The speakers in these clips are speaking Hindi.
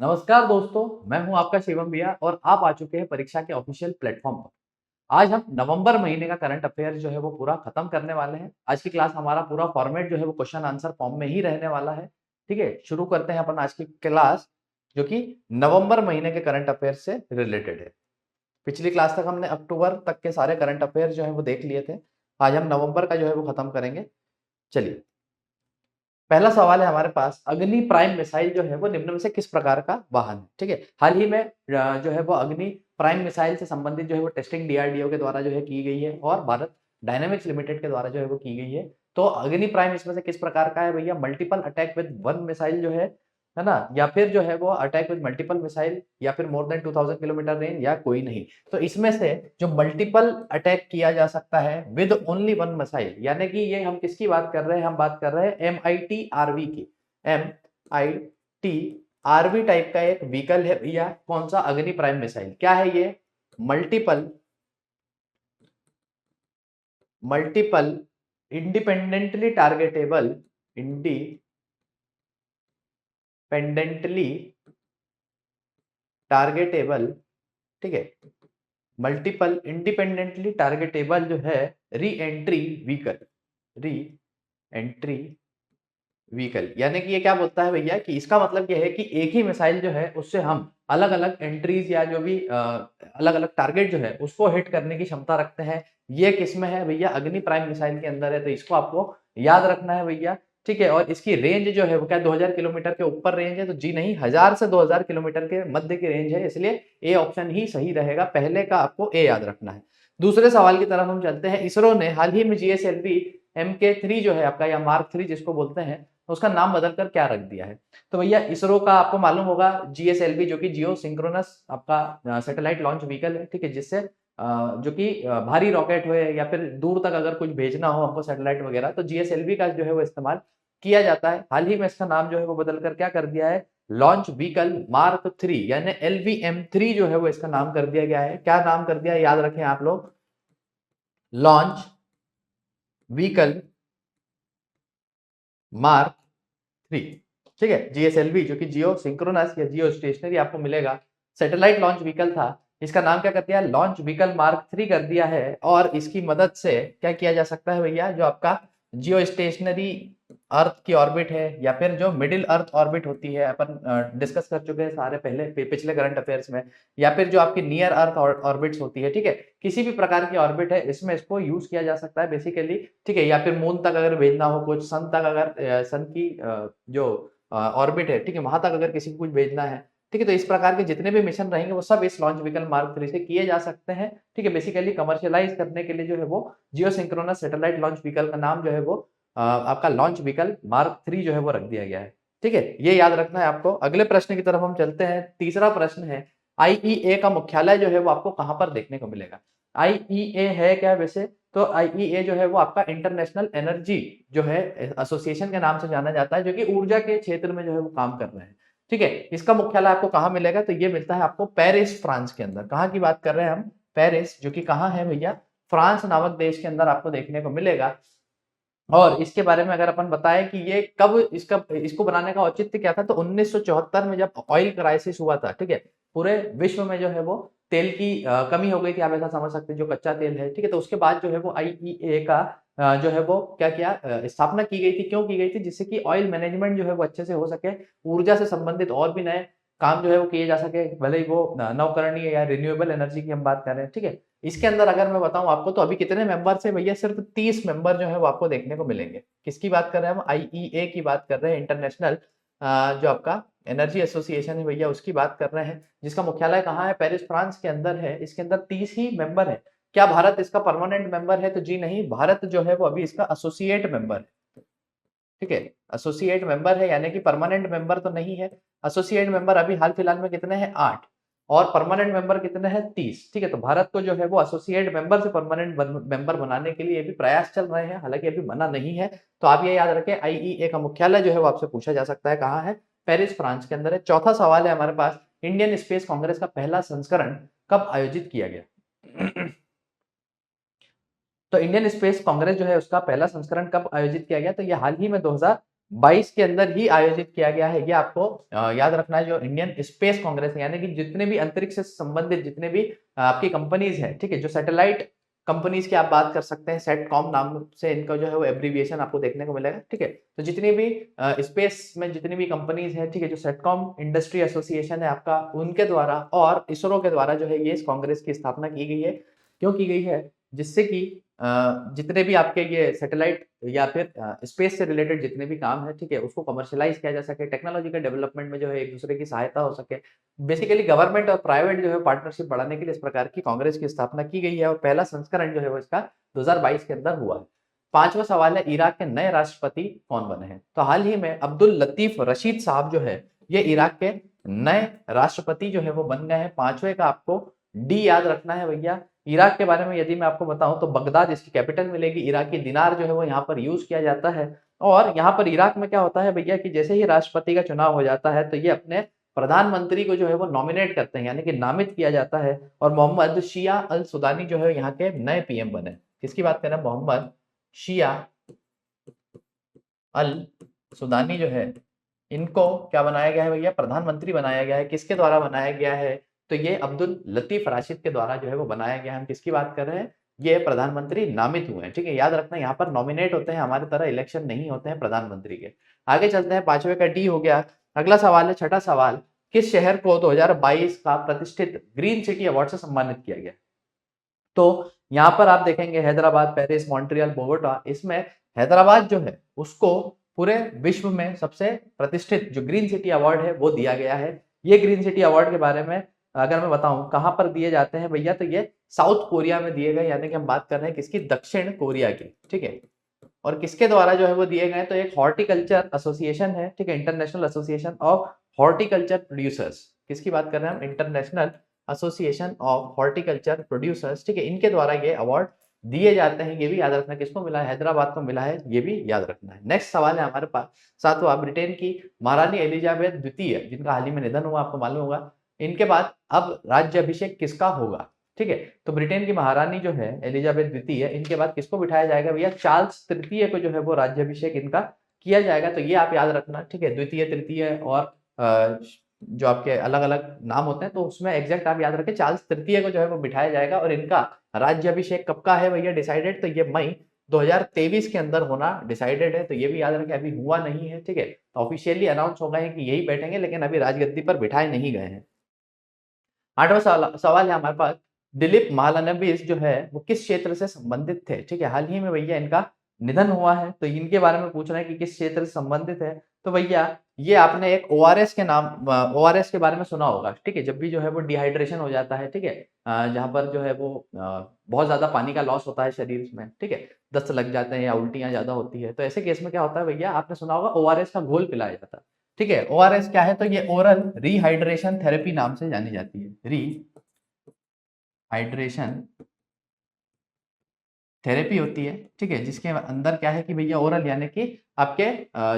नमस्कार दोस्तों, मैं हूं आपका शिवम भैया और आप आ चुके हैं परीक्षा के ऑफिशियल प्लेटफॉर्म पर। आज हम नवंबर महीने का करंट अफेयर जो है वो पूरा खत्म करने वाले हैं। आज की क्लास हमारा पूरा फॉर्मेट जो है वो क्वेश्चन आंसर फॉर्म में ही रहने वाला है। ठीक है, शुरू करते हैं अपन आज की क्लास, जो कि नवंबर महीने के करंट अफेयर से रिलेटेड है। पिछली क्लास तक हमने अक्टूबर तक के सारे करंट अफेयर जो है वो देख लिए थे। आज हम नवंबर का जो है वो खत्म करेंगे। चलिए, पहला सवाल है हमारे पास, अग्नि प्राइम मिसाइल जो है वो निम्न में से किस प्रकार का वाहन है। ठीक है, हाल ही में जो है वो अग्नि प्राइम मिसाइल से संबंधित जो है वो टेस्टिंग डीआरडीओ के द्वारा जो है की गई है और भारत डायनामिक्स लिमिटेड के द्वारा जो है वो की गई है। तो अग्नि प्राइम इसमें से किस प्रकार का है भैया? Multiple attack with one missile जो है ना, या फिर जो है वो अटैक विद मल्टीपल मिसाइल, या फिर मोर देन 2000 किलोमीटर रेंज, या कोई नहीं। तो इसमें से जो मल्टीपल अटैक किया जा सकता है विद ओनली वन मिसाइल, यानी कि ये हम किसकी बात कर रहे हैं? हम बात कर रहे हैं MIT-RV की। MIT-RV टाइप का एक व्हीकल है भैया। कौन सा? अग्नि प्राइम मिसाइल। क्या है ये? Multiple multiple independently targetable, independently targetable, ठीक है, मल्टीपल इंडिपेंडेंटली टारगेटेबल जो है re entry vehicle, re entry vehicle. यानी कि ये क्या बोलता है भैया कि इसका मतलब ये है कि एक ही मिसाइल जो है उससे हम अलग अलग एंट्रीज या जो भी अलग अलग टारगेट जो है उसको हिट करने की क्षमता रखते हैं। ये किसमें है भैया? अग्नि प्राइम मिसाइल के अंदर है। तो इसको आपको याद रखना है भैया। ठीक है, और इसकी रेंज जो है वो क्या 2000 किलोमीटर के ऊपर रेंज है? तो जी नहीं, 1000 से 2000 किलोमीटर के मध्य की रेंज है, इसलिए ए ऑप्शन ही सही रहेगा। पहले का आपको ए याद रखना है। दूसरे सवाल की तरफ हम चलते हैं। इसरो ने हाल ही में GSLV MK3 जो है आपका, या मार्क 3 जिसको बोलते हैं, उसका नाम बदलकर क्या रख दिया है? तो भैया इसरो का आपको मालूम होगा GSLV, जो कि जियो सिंक्रोनस आपका सैटेलाइट लॉन्च व्हीकल है। ठीक है, जिससे जो कि भारी रॉकेट हो या फिर दूर तक अगर कुछ भेजना हो हमको सैटेलाइट वगैरह, तो GSLV का जो है वो इस्तेमाल किया जाता है। हाल ही में इसका नाम जो है वो बदलकर क्या कर दिया है? लॉन्च व्हीकल मार्क 3 यानी LVM3 जो है वो इसका नाम कर दिया गया है। क्या नाम कर दिया है? याद रखें आप लोग, लॉन्च व्हीकल मार्क 3। ठीक है, GSLV जो कि जियो सिंक्रोनस या जियो स्टेशनरी आपको मिलेगा, सैटेलाइट लॉन्च व्हीकल था। इसका नाम क्या कर दिया? लॉन्च व्हीकल मार्क 3 कर दिया है। और इसकी मदद से क्या किया जा सकता है भैया? जो आपका जियो स्टेशनरी अर्थ की ऑर्बिट है, या फिर जो मिडिल अर्थ ऑर्बिट होती है, अपन डिस्कस कर चुके हैं सारे पहले पिछले करंट अफेयर्स में, या फिर जो आपकी नियर अर्थ ऑर्बिट्स होती है, ठीक है, किसी भी प्रकार की ऑर्बिट है, इसमें इसको यूज किया जा सकता है बेसिकली। ठीक है, या फिर मून तक अगर भेजना हो कुछ, सन तक अगर सन की जो ऑर्बिट है, ठीक है, वहां तक अगर किसी को कुछ भेजना है, ठीक है, तो इस प्रकार के जितने भी मिशन रहेंगे वो सब इस लॉन्च व्हीकल मार्क 3 से किए जा सकते हैं। ठीक है, बेसिकली कमर्शियलाइज करने के लिए जो है वो जियो सिंक्रोनस सैटेलाइट लॉन्च व्हीकल का नाम जो है वो आपका लॉन्च व्हीकल मार्क 3 जो है वो रख दिया गया है। ठीक है, ये याद रखना है आपको। अगले प्रश्न की तरफ हम चलते हैं। तीसरा प्रश्न है, आईईए का मुख्यालय जो है वो आपको कहां पर देखने को मिलेगा? आईईए है क्या वैसे? तो आईईए जो है वो आपका इंटरनेशनल एनर्जी जो है एसोसिएशन के नाम से जाना जाता है, जो कि ऊर्जा के क्षेत्र में जो है वो काम कर रहे हैं। ठीक है, इसका मुख्यालय आपको कहाँ मिलेगा? तो ये मिलता है आपको पेरिस, फ्रांस के अंदर। कहाँ की बात कर रहे हैं हम? पेरिस, जो कि कहाँ है भैया? फ्रांस नामक देश के अंदर आपको देखने को मिलेगा। और इसके बारे में अगर अपन बताएं कि ये कब इसको बनाने का औचित्य क्या था, तो 1974 में जब ऑयल क्राइसिस हुआ था। ठीक है, पूरे विश्व में जो है वो तेल की कमी हो गई थी, आप ऐसा समझ सकते हैं, जो कच्चा तेल है। ठीक है, तो उसके बाद जो है वो आईईए का जो है वो क्या किया, स्थापना की गई थी। क्यों की गई थी? जिससे कि ऑयल मैनेजमेंट जो है वो अच्छे से हो सके, ऊर्जा से संबंधित और भी नए काम जो है वो किए जा सके, भले ही वो नवकरणीय या रिन्यूएबल एनर्जी की हम बात कर रहे हैं। ठीक है, इसके अंदर अगर मैं बताऊं आपको, तो अभी कितने मेंबर्स है भैया? सिर्फ 30 मेंबर जो है वो आपको देखने को मिलेंगे। किसकी बात कर रहे हैं हम? आईईए की बात कर रहे हैं, इंटरनेशनल जो आपका एनर्जी एसोसिएशन है भैया, उसकी बात कर रहे हैं, जिसका मुख्यालय कहाँ है? पेरिस, फ्रांस के अंदर है। इसके अंदर 30 ही मेंबर है। क्या भारत इसका परमानेंट मेंबर है? तो जी नहीं, भारत जो है वो अभी इसका एसोसिएट मेंबर है। ठीक है, एसोसिएट मेंबर है, यानी कि परमानेंट मेंबर तो नहीं है। एसोसिएट मेंबर अभी हाल फिलहाल में कितने हैं? 8। और परमानेंट मेंबर कितने हैं? 30। ठीक है, तो भारत को जो है वो एसोसिएट मेंबर से परमानेंट मेंबर बनाने के लिए भी प्रयास चल रहे हैं, हालांकि अभी बना नहीं है। तो आप ये याद रखें, आईईए का मुख्यालय जो है वो आपसे पूछा जा सकता है कहाँ है? पेरिस, फ्रांस के अंदर है। चौथा सवाल है हमारे पास, इंडियन स्पेस कांग्रेस का पहला संस्करण कब आयोजित किया गया? तो इंडियन स्पेस कांग्रेस जो है उसका पहला संस्करण कब आयोजित किया गया? तो ये हाल ही में 2022 के अंदर ही आयोजित किया गया है। ये आपको याद रखना है। जो इंडियन स्पेस कांग्रेस है, यानी कि जितने भी अंतरिक्ष से संबंधित जितने भी आपकी कंपनीज है, ठीक है, जो सैटेलाइट कंपनीज की आप बात कर सकते हैं, सेटकॉम नाम से इनका जो है वो एब्रीविएशन आपको देखने को मिलेगा, ठीक है। तो जितनी भी स्पेस में जितनी भी कंपनीज है, ठीक है, जो सेटकॉम इंडस्ट्री एसोसिएशन है आपका, उनके द्वारा और इसरो के द्वारा जो है ये इस कांग्रेस की स्थापना की गई है। क्यों की गई है? जिससे कि जितने भी आपके ये सैटेलाइट या फिर स्पेस से रिलेटेड जितने भी काम है, ठीक है, उसको कमर्शियलाइज किया जा सके, टेक्नोलॉजी के डेवलपमेंट में जो है एक दूसरे की सहायता हो सके। बेसिकली गवर्नमेंट और प्राइवेट जो है पार्टनरशिप बढ़ाने के लिए इस प्रकार की कांग्रेस की स्थापना की गई है और पहला संस्करण जो है वो इसका 2022 के अंदर हुआ है। पांचवा सवाल है, इराक के नए राष्ट्रपति कौन बने हैं? तो हाल ही में अब्दुल लतीफ रशीद साहब जो है ये इराक के नए राष्ट्रपति जो है वो बन गए हैं। पांचवे का आपको डी याद रखना है भैया। इराक के बारे में यदि मैं आपको बताऊं तो बगदाद इसकी कैपिटल मिलेगी। इराकी दिनार जो है वो यहाँ पर यूज किया जाता है। और यहाँ पर इराक में क्या होता है भैया कि जैसे ही राष्ट्रपति का चुनाव हो जाता है तो ये अपने प्रधानमंत्री को जो है वो नॉमिनेट करते हैं, यानी कि नामित किया जाता है। और मोहम्मद शिया अल सुदानी जो है यहाँ के नए पीएम बने। किसकी बात कर रहे हैं? मोहम्मद शिया अल सुदानी जो है इनको क्या बनाया गया है भैया? प्रधानमंत्री बनाया गया है। किसके द्वारा बनाया गया है? तो ये अब्दुल लतीफ राशिद के द्वारा जो है वो बनाया गया है। हम किसकी बात कर रहे हैं? ये प्रधानमंत्री नामित हुए हैं, ठीक है। याद रखना यहाँ पर नॉमिनेट होते हैं, हमारी तरह इलेक्शन नहीं होते हैं प्रधानमंत्री के। आगे चलते हैं, पांचवे का डी हो गया। अगला सवाल है, छठा सवाल, किस शहर को 2022 का प्रतिष्ठित ग्रीन सिटी अवार्ड से सम्मानित किया गया? तो यहाँ पर आप देखेंगे हैदराबाद, पेरिस, मॉन्ट्रियल, बोगोटा। इसमें हैदराबाद जो है उसको पूरे विश्व में सबसे प्रतिष्ठित जो ग्रीन सिटी अवार्ड है वो दिया गया है। ये ग्रीन सिटी अवार्ड के बारे में अगर मैं बताऊं कहां पर दिए जाते हैं भैया, तो ये साउथ कोरिया में दिए गए, यानी कि हम बात कर रहे हैं किसकी? दक्षिण कोरिया की, ठीक है। और किसके द्वारा जो है वो दिए गए? तो एक हॉर्टिकल्चर एसोसिएशन है, ठीक है, international association of horticulture producers. किसकी बात कर रहे हैं हम? International association of horticulture producers, ठीक है, इनके द्वारा ये अवार्ड दिए जाते हैं। ये भी याद रखना, किसको मिला है? हैदराबाद को मिला है, ये भी याद रखना है। नेक्स्ट सवाल है हमारे पास सातवां, ब्रिटेन की महारानी एलिजाबेथ द्वितीय, जिनका हाल ही में निधन हुआ, आपको मालूम होगा, इनके बाद अब राज्याभिषेक किसका होगा? ठीक है, तो ब्रिटेन की महारानी जो है एलिजाबेथ द्वितीय, इनके बाद किसको बिठाया जाएगा भैया? चार्ल्स तृतीय को जो है वो राज्याभिषेक इनका किया जाएगा। तो ये आप याद रखना, ठीक है, द्वितीय, तृतीय और जो आपके अलग अलग नाम होते हैं, तो उसमें एग्जैक्ट आप याद रखें, चार्ल्स तृतीय को जो है वो बिठाया जाएगा। और इनका राज्याभिषेक कब का है भैया डिसाइडेड? तो ये मई 2023 के अंदर होना डिसाइडेड है। तो ये भी याद रखें, अभी हुआ नहीं है, ठीक है। तो ऑफिशियली अनाउंस हो गए हैं कि यही बैठेंगे, लेकिन अभी राजगद्दी पर बिठाए नहीं गए हैं। आठवां सवाल है हमारे पास, दिलीप महालनोबिस जो है वो किस क्षेत्र से संबंधित थे? ठीक है, हाल ही में भैया इनका निधन हुआ है, तो इनके बारे में पूछ रहे हैं कि किस क्षेत्र से संबंधित है। तो भैया ये आपने एक ओआरएस के नाम, ओआरएस के बारे में सुना होगा, ठीक है, जब भी जो है वो डिहाइड्रेशन हो जाता है, ठीक है, जहां पर जो है वो बहुत ज्यादा पानी का लॉस होता है शरीर में, ठीक है, दस्त लग जाते हैं या उल्टियां ज्यादा होती है, तो ऐसे केस में क्या होता है भैया, आपने सुना होगा ओआरएस का घोल पिलाया जाता है। ठीक है, ओआरएस क्या है? तो ये ओरल रिहाइड्रेशन थेरेपी नाम से जानी जाती है। रिहाइड्रेशन थेरेपी होती है, ठीक है, जिसके अंदर क्या है कि भैया ओरल, यानी कि आपके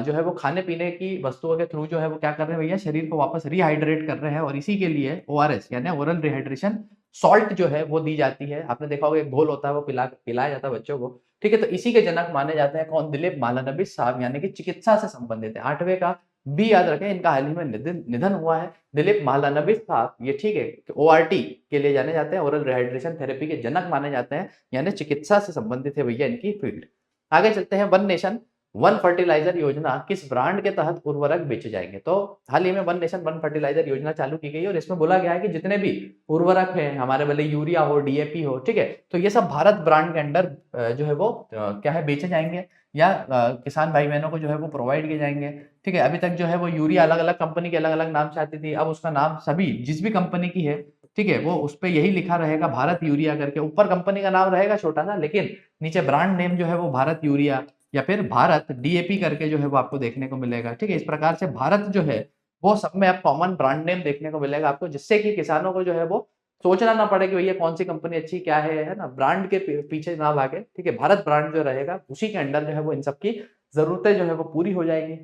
जो है वो खाने पीने की वस्तुओं के थ्रू जो है वो क्या कर रहे हैं भैया, शरीर को वापस रिहाइड्रेट कर रहे हैं। और इसी के लिए ओआरएस यानी ओरल रिहाइड्रेशन सॉल्ट जो है वो दी जाती है। आपने देखा होगा एक घोल होता है वो पिलाया जाता है बच्चों को, ठीक है। तो इसी के जनक माने जाते हैं कौन? दिलीप महालनोबिस साहब, यानी कि चिकित्सा से संबंधित है। आठवें का बी याद रखें, इनका हाल ही में निधन हुआ है, दिलीप महालनोबिस साहब, ये ठीक है, ओआरटी के लिए जाने जाते हैं, ओरल रिहाइड्रेशन थेरेपी के जनक माने जाते हैं, यानी चिकित्सा से संबंधित है भैया इनकी फील्ड। आगे चलते हैं, वन नेशन वन फर्टिलाइजर योजना किस ब्रांड के तहत उर्वरक बेचे जाएंगे? तो हाल ही में वन नेशन वन फर्टिलाइजर योजना चालू की गई है और इसमें बोला गया है कि जितने भी उर्वरक हैं हमारे, भले यूरिया हो, डीएपी हो, ठीक है, तो ये सब भारत ब्रांड के अंडर जो है वो क्या है, बेचे जाएंगे या किसान भाई बहनों को जो है वो प्रोवाइड किए जाएंगे। ठीक है, अभी तक जो है वो यूरिया अलग अलग कंपनी के अलग अलग नाम से आती थी, अब उसका नाम सभी जिस भी कंपनी की है, ठीक है, वो उस पर यही लिखा रहेगा भारत यूरिया करके, ऊपर कंपनी का नाम रहेगा छोटा सा, लेकिन नीचे ब्रांड नेम जो है वो भारत यूरिया या फिर भारत डीएपी करके जो है वो आपको देखने को मिलेगा। ठीक है, इस प्रकार से भारत जो है वो सब में आप कॉमन ब्रांड नेम देखने को मिलेगा आपको, जिससे कि किसानों को जो है वो सोचना ना पड़े कि भैया कौन सी कंपनी अच्छी क्या है ना, ब्रांड के पीछे ना भागे। ठीक है, भारत ब्रांड जो रहेगा उसी के अंडर जो है वो इन सब की जरूरतें जो है वो पूरी हो जाएंगी।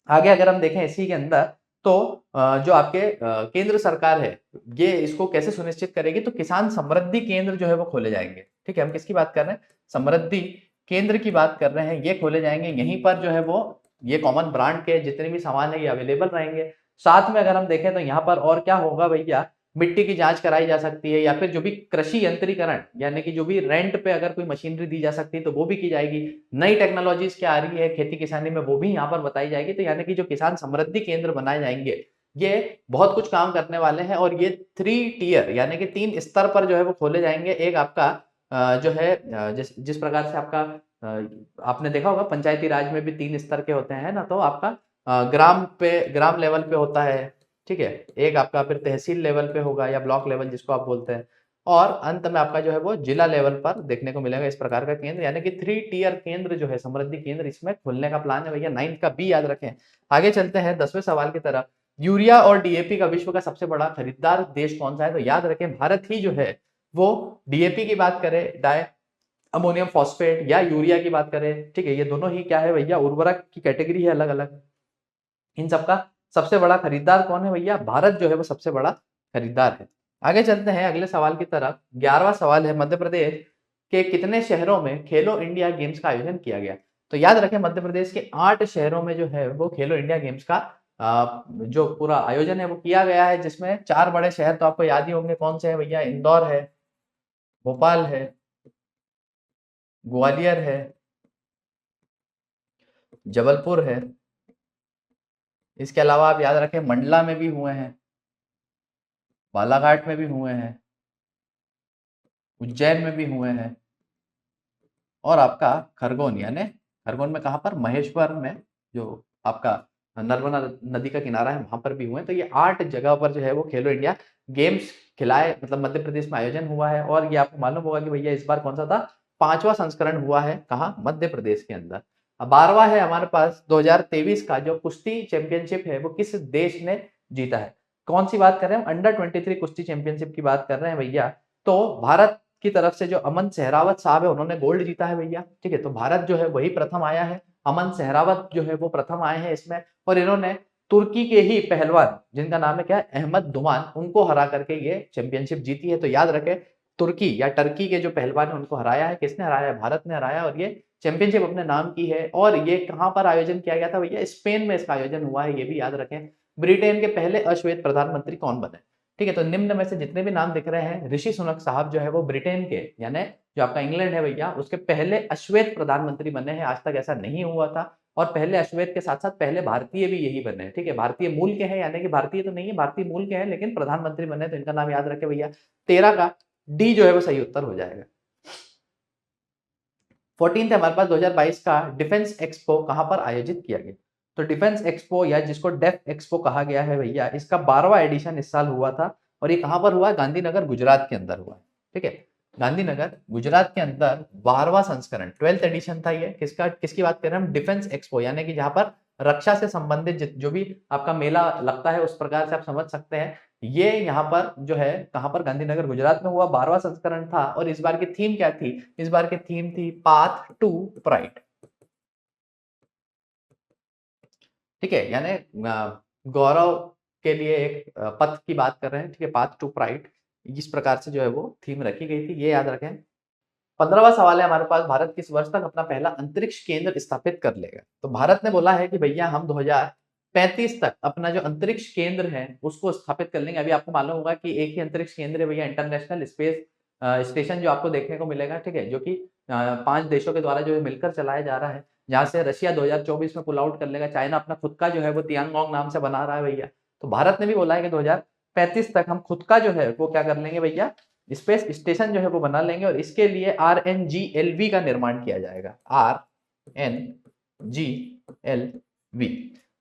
आगे अगर हम देखें इसी के अंदर, तो जो आपके केंद्र सरकार है ये इसको कैसे सुनिश्चित करेगी? तो किसान समृद्धि केंद्र जो है वो खोले जाएंगे। ठीक है, हम किसकी बात कर रहे हैं? समृद्धि केंद्र की बात कर रहे हैं, ये खोले जाएंगे। यहीं पर जो है वो ये कॉमन ब्रांड के जितने भी सामान है ये अवेलेबल रहेंगे। साथ में अगर हम देखें तो यहाँ पर और क्या होगा भैया, मिट्टी की जांच कराई जा सकती है, या फिर जो भी कृषि यंत्रीकरण यानी कि जो भी रेंट पे अगर कोई मशीनरी दी जा सकती है तो वो भी की जाएगी। नई टेक्नोलॉजीज क्या आ रही है खेती किसानी में वो भी यहाँ पर बताई जाएगी। तो यानी कि जो किसान समृद्धि केंद्र बनाए जाएंगे ये बहुत कुछ काम करने वाले हैं, और ये 3 टियर यानी कि 3 स्तर पर जो है वो खोले जाएंगे। एक आपका जो है जिस प्रकार से आपका आपने देखा होगा पंचायती राज में भी 3 स्तर के होते हैं ना, तो आपका ग्राम लेवल पे होता है, ठीक है, एक आपका फिर तहसील लेवल पे होगा या ब्लॉक लेवल जिसको आप बोलते हैं, और अंत में आपका जो है वो जिला लेवल पर देखने को मिलेगा इस प्रकार का केंद्र। यानी कि 3 टियर केंद्र जो है समृद्धि केंद्र इसमें खुलने का प्लान है भैया। 9th का बी याद रखें। आगे चलते हैं 10वें सवाल की तरफ। यूरिया और डीएपी का विश्व का सबसे बड़ा खरीदार देश कौन सा है? तो याद रखें भारत ही जो है वो डीएपी की बात करें, डाई अमोनियम फॉस्फेट, या यूरिया की बात करें, ठीक है, ये दोनों ही क्या है भैया उर्वरक की कैटेगरी है अलग अलग। इन सबका सबसे बड़ा खरीदार कौन है भैया? भारत जो है वो सबसे बड़ा खरीदार है। आगे चलते हैं अगले सवाल की तरफ। 11वां सवाल है, मध्य प्रदेश के कितने शहरों में खेलो इंडिया गेम्स का आयोजन किया गया? तो याद रखें मध्य प्रदेश के 8 शहरों में जो है वो खेलो इंडिया गेम्स का जो पूरा आयोजन है वो किया गया है, जिसमें 4 बड़े शहर तो आपको याद ही होंगे कौन से हैं भैया। इंदौर है, भोपाल है, ग्वालियर है, जबलपुर है। इसके अलावा आप याद रखें मंडला में भी हुए हैं, बालाघाट में भी हुए हैं, उज्जैन में भी हुए हैं, और आपका खरगोन, यानी खरगोन में कहाँ पर? महेश्वर में, जो आपका नर्मदा नदी का किनारा है वहां पर भी हुए हैं। तो ये 8 जगह पर जो है वो खेलो इंडिया गेम्स खिलाए मतलब मध्य प्रदेश में आयोजन हुआ है। और ये आपको मालूम होगा कि भैया इस बार कौन सा था? 5वां संस्करण हुआ है, कहाँ? मध्य प्रदेश के अंदर। अब 12वां है हमारे पास 2023 का जो कुश्ती चैंपियनशिप है वो किस देश ने जीता है? कौन सी बात कर रहे हैं? अंडर 23 कुश्ती चैंपियनशिप की बात कर रहे हैं भैया। तो भारत की तरफ से जो अमन सहरावत साहब है उन्होंने गोल्ड जीता है भैया, ठीक है। तो भारत जो है वही प्रथम आया है, अमन सहरावत जो है वो प्रथम आए हैं इसमें। और इन्होंने तुर्की के ही पहलवान जिनका नाम है क्या? अहमद दुमान, उनको हरा करके ये चैंपियनशिप जीती है। तो याद रखें तुर्की या टर्की के जो पहलवान है उनको हराया है। किसने हराया है? भारत ने हराया। और ये चैंपियनशिप अपने नाम की है। और ये कहाँ पर आयोजन किया गया था भैया? स्पेन में इसका आयोजन हुआ है, ये भी याद रखें। ब्रिटेन के पहले अश्वेत प्रधानमंत्री कौन बने? ठीक है, तो निम्न में से जितने भी नाम दिख रहे हैं, ऋषि सुनक साहब जो है वो ब्रिटेन के यानी जो आपका इंग्लैंड है भैया उसके पहले अश्वेत प्रधानमंत्री बने हैं। आज तक ऐसा नहीं हुआ था। और पहले अश्वेत के साथ साथ पहले भारतीय भी यही बने हैं, ठीक है। भारतीय मूल के हैं, यानी कि भारतीय तो नहीं है, भारतीय मूल के हैं, लेकिन प्रधानमंत्री बने। तो इनका नाम याद रखे भैया। 13 का डी जो है वो सही उत्तर हो जाएगा। 14th है हमारे पास 2022 का डिफेंस एक्सपो कहां पर आयोजित किया गया? तो डिफेंस एक्सपो या जिसको डेफ एक्सपो कहा गया है भैया, इसका 12वां एडिशन इस साल हुआ था। और ये कहां पर हुआ? गांधीनगर गुजरात के अंदर हुआ, ठीक है। गांधीनगर गुजरात के अंदर 12वां संस्करण 12th एडिशन था ये। किसकी बात कर रहे हैं हम? डिफेंस एक्सपो, यानी कि जहां पर रक्षा से संबंधित जो भी आपका मेला लगता है उस प्रकार से आप समझ सकते हैं। ये यहाँ पर जो है कहां पर? गांधीनगर गुजरात में हुआ, 12वां संस्करण था। और इस बार की थीम क्या थी? इस बार की थीम थी पाथ टू प्राइड, ठीक है, यानी गौरव के लिए एक पथ की बात कर रहे हैं, ठीक है, पाथ टू प्राइड। इस प्रकार से जो है वो थीम रखी गई थी, ये याद रखें। 15वां सवाल है हमारे पास, भारत किस वर्ष तक अपना पहला अंतरिक्ष केंद्र स्थापित कर लेगा? तो भारत ने बोला है कि भैया हम 2035 तक अपना जो अंतरिक्ष केंद्र है उसको स्थापित कर लेंगे। अभी आपको मालूम होगा कि एक ही अंतरिक्ष केंद्र है भैया, इंटरनेशनल स्पेस स्टेशन जो आपको देखने को मिलेगा, ठीक है, जो कि 5 देशों के द्वारा जो है मिलकर चलाया जा रहा है। जहां से रशिया 2024 में पुल आउट कर लेगा, चाइना अपना खुद का जो है वो तियानगोंग नाम से बना रहा है भैया। तो भारत ने भी बोला है कि 2035 तक हम खुद का जो है वो क्या कर लेंगे भैया? स्पेस स्टेशन जो है वो बना लेंगे। और इसके लिए RNGLV का निर्माण किया जाएगा। RNGLV,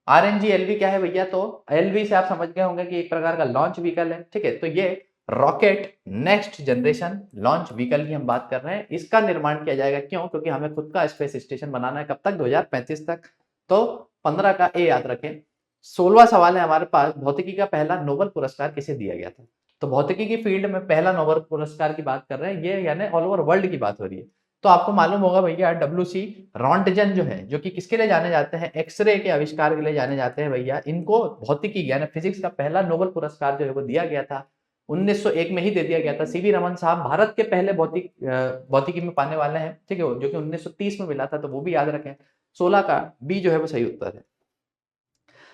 RNGLV क्या है भैया? तो LV से आप समझ गए होंगे कि एक प्रकार का लॉन्च व्हीकल है, ठीक है। तो ये rocket next generation launch vehicle की हम बात कर रहे हैं, इसका निर्माण किया जाएगा। क्यों? क्योंकि हमें खुद का स्पेस स्टेशन बनाना है। कब तक? 2035 तक। तो 15 का ए याद रखें। 16वां सवाल है हमारे पास, भौतिकी का पहला नोबेल पुरस्कार किसे दिया गया था? तो भौतिकी की फील्ड में पहला नोबेल पुरस्कार की बात कर रहे हैं, ये यानी ऑल ओवर वर्ल्ड की बात हो रही है। तो आपको मालूम होगा भैया WC रॉन्टजन जो है, जो कि किसके लिए जाने जाते हैं? एक्सरे के आविष्कार के लिए जाने जाते हैं भैया। इनको भौतिकी यानी फिजिक्स का पहला नोबेल पुरस्कार जो है वो दिया गया था, 1901 में ही दे दिया गया था। सीवी रमन साहब भारत के पहले भौतिकी में पाने वाले हैं, ठीक है, जो कि 1930 में मिला था, तो वो भी याद रखें। 16 का बी जो है वो सही उत्तर है।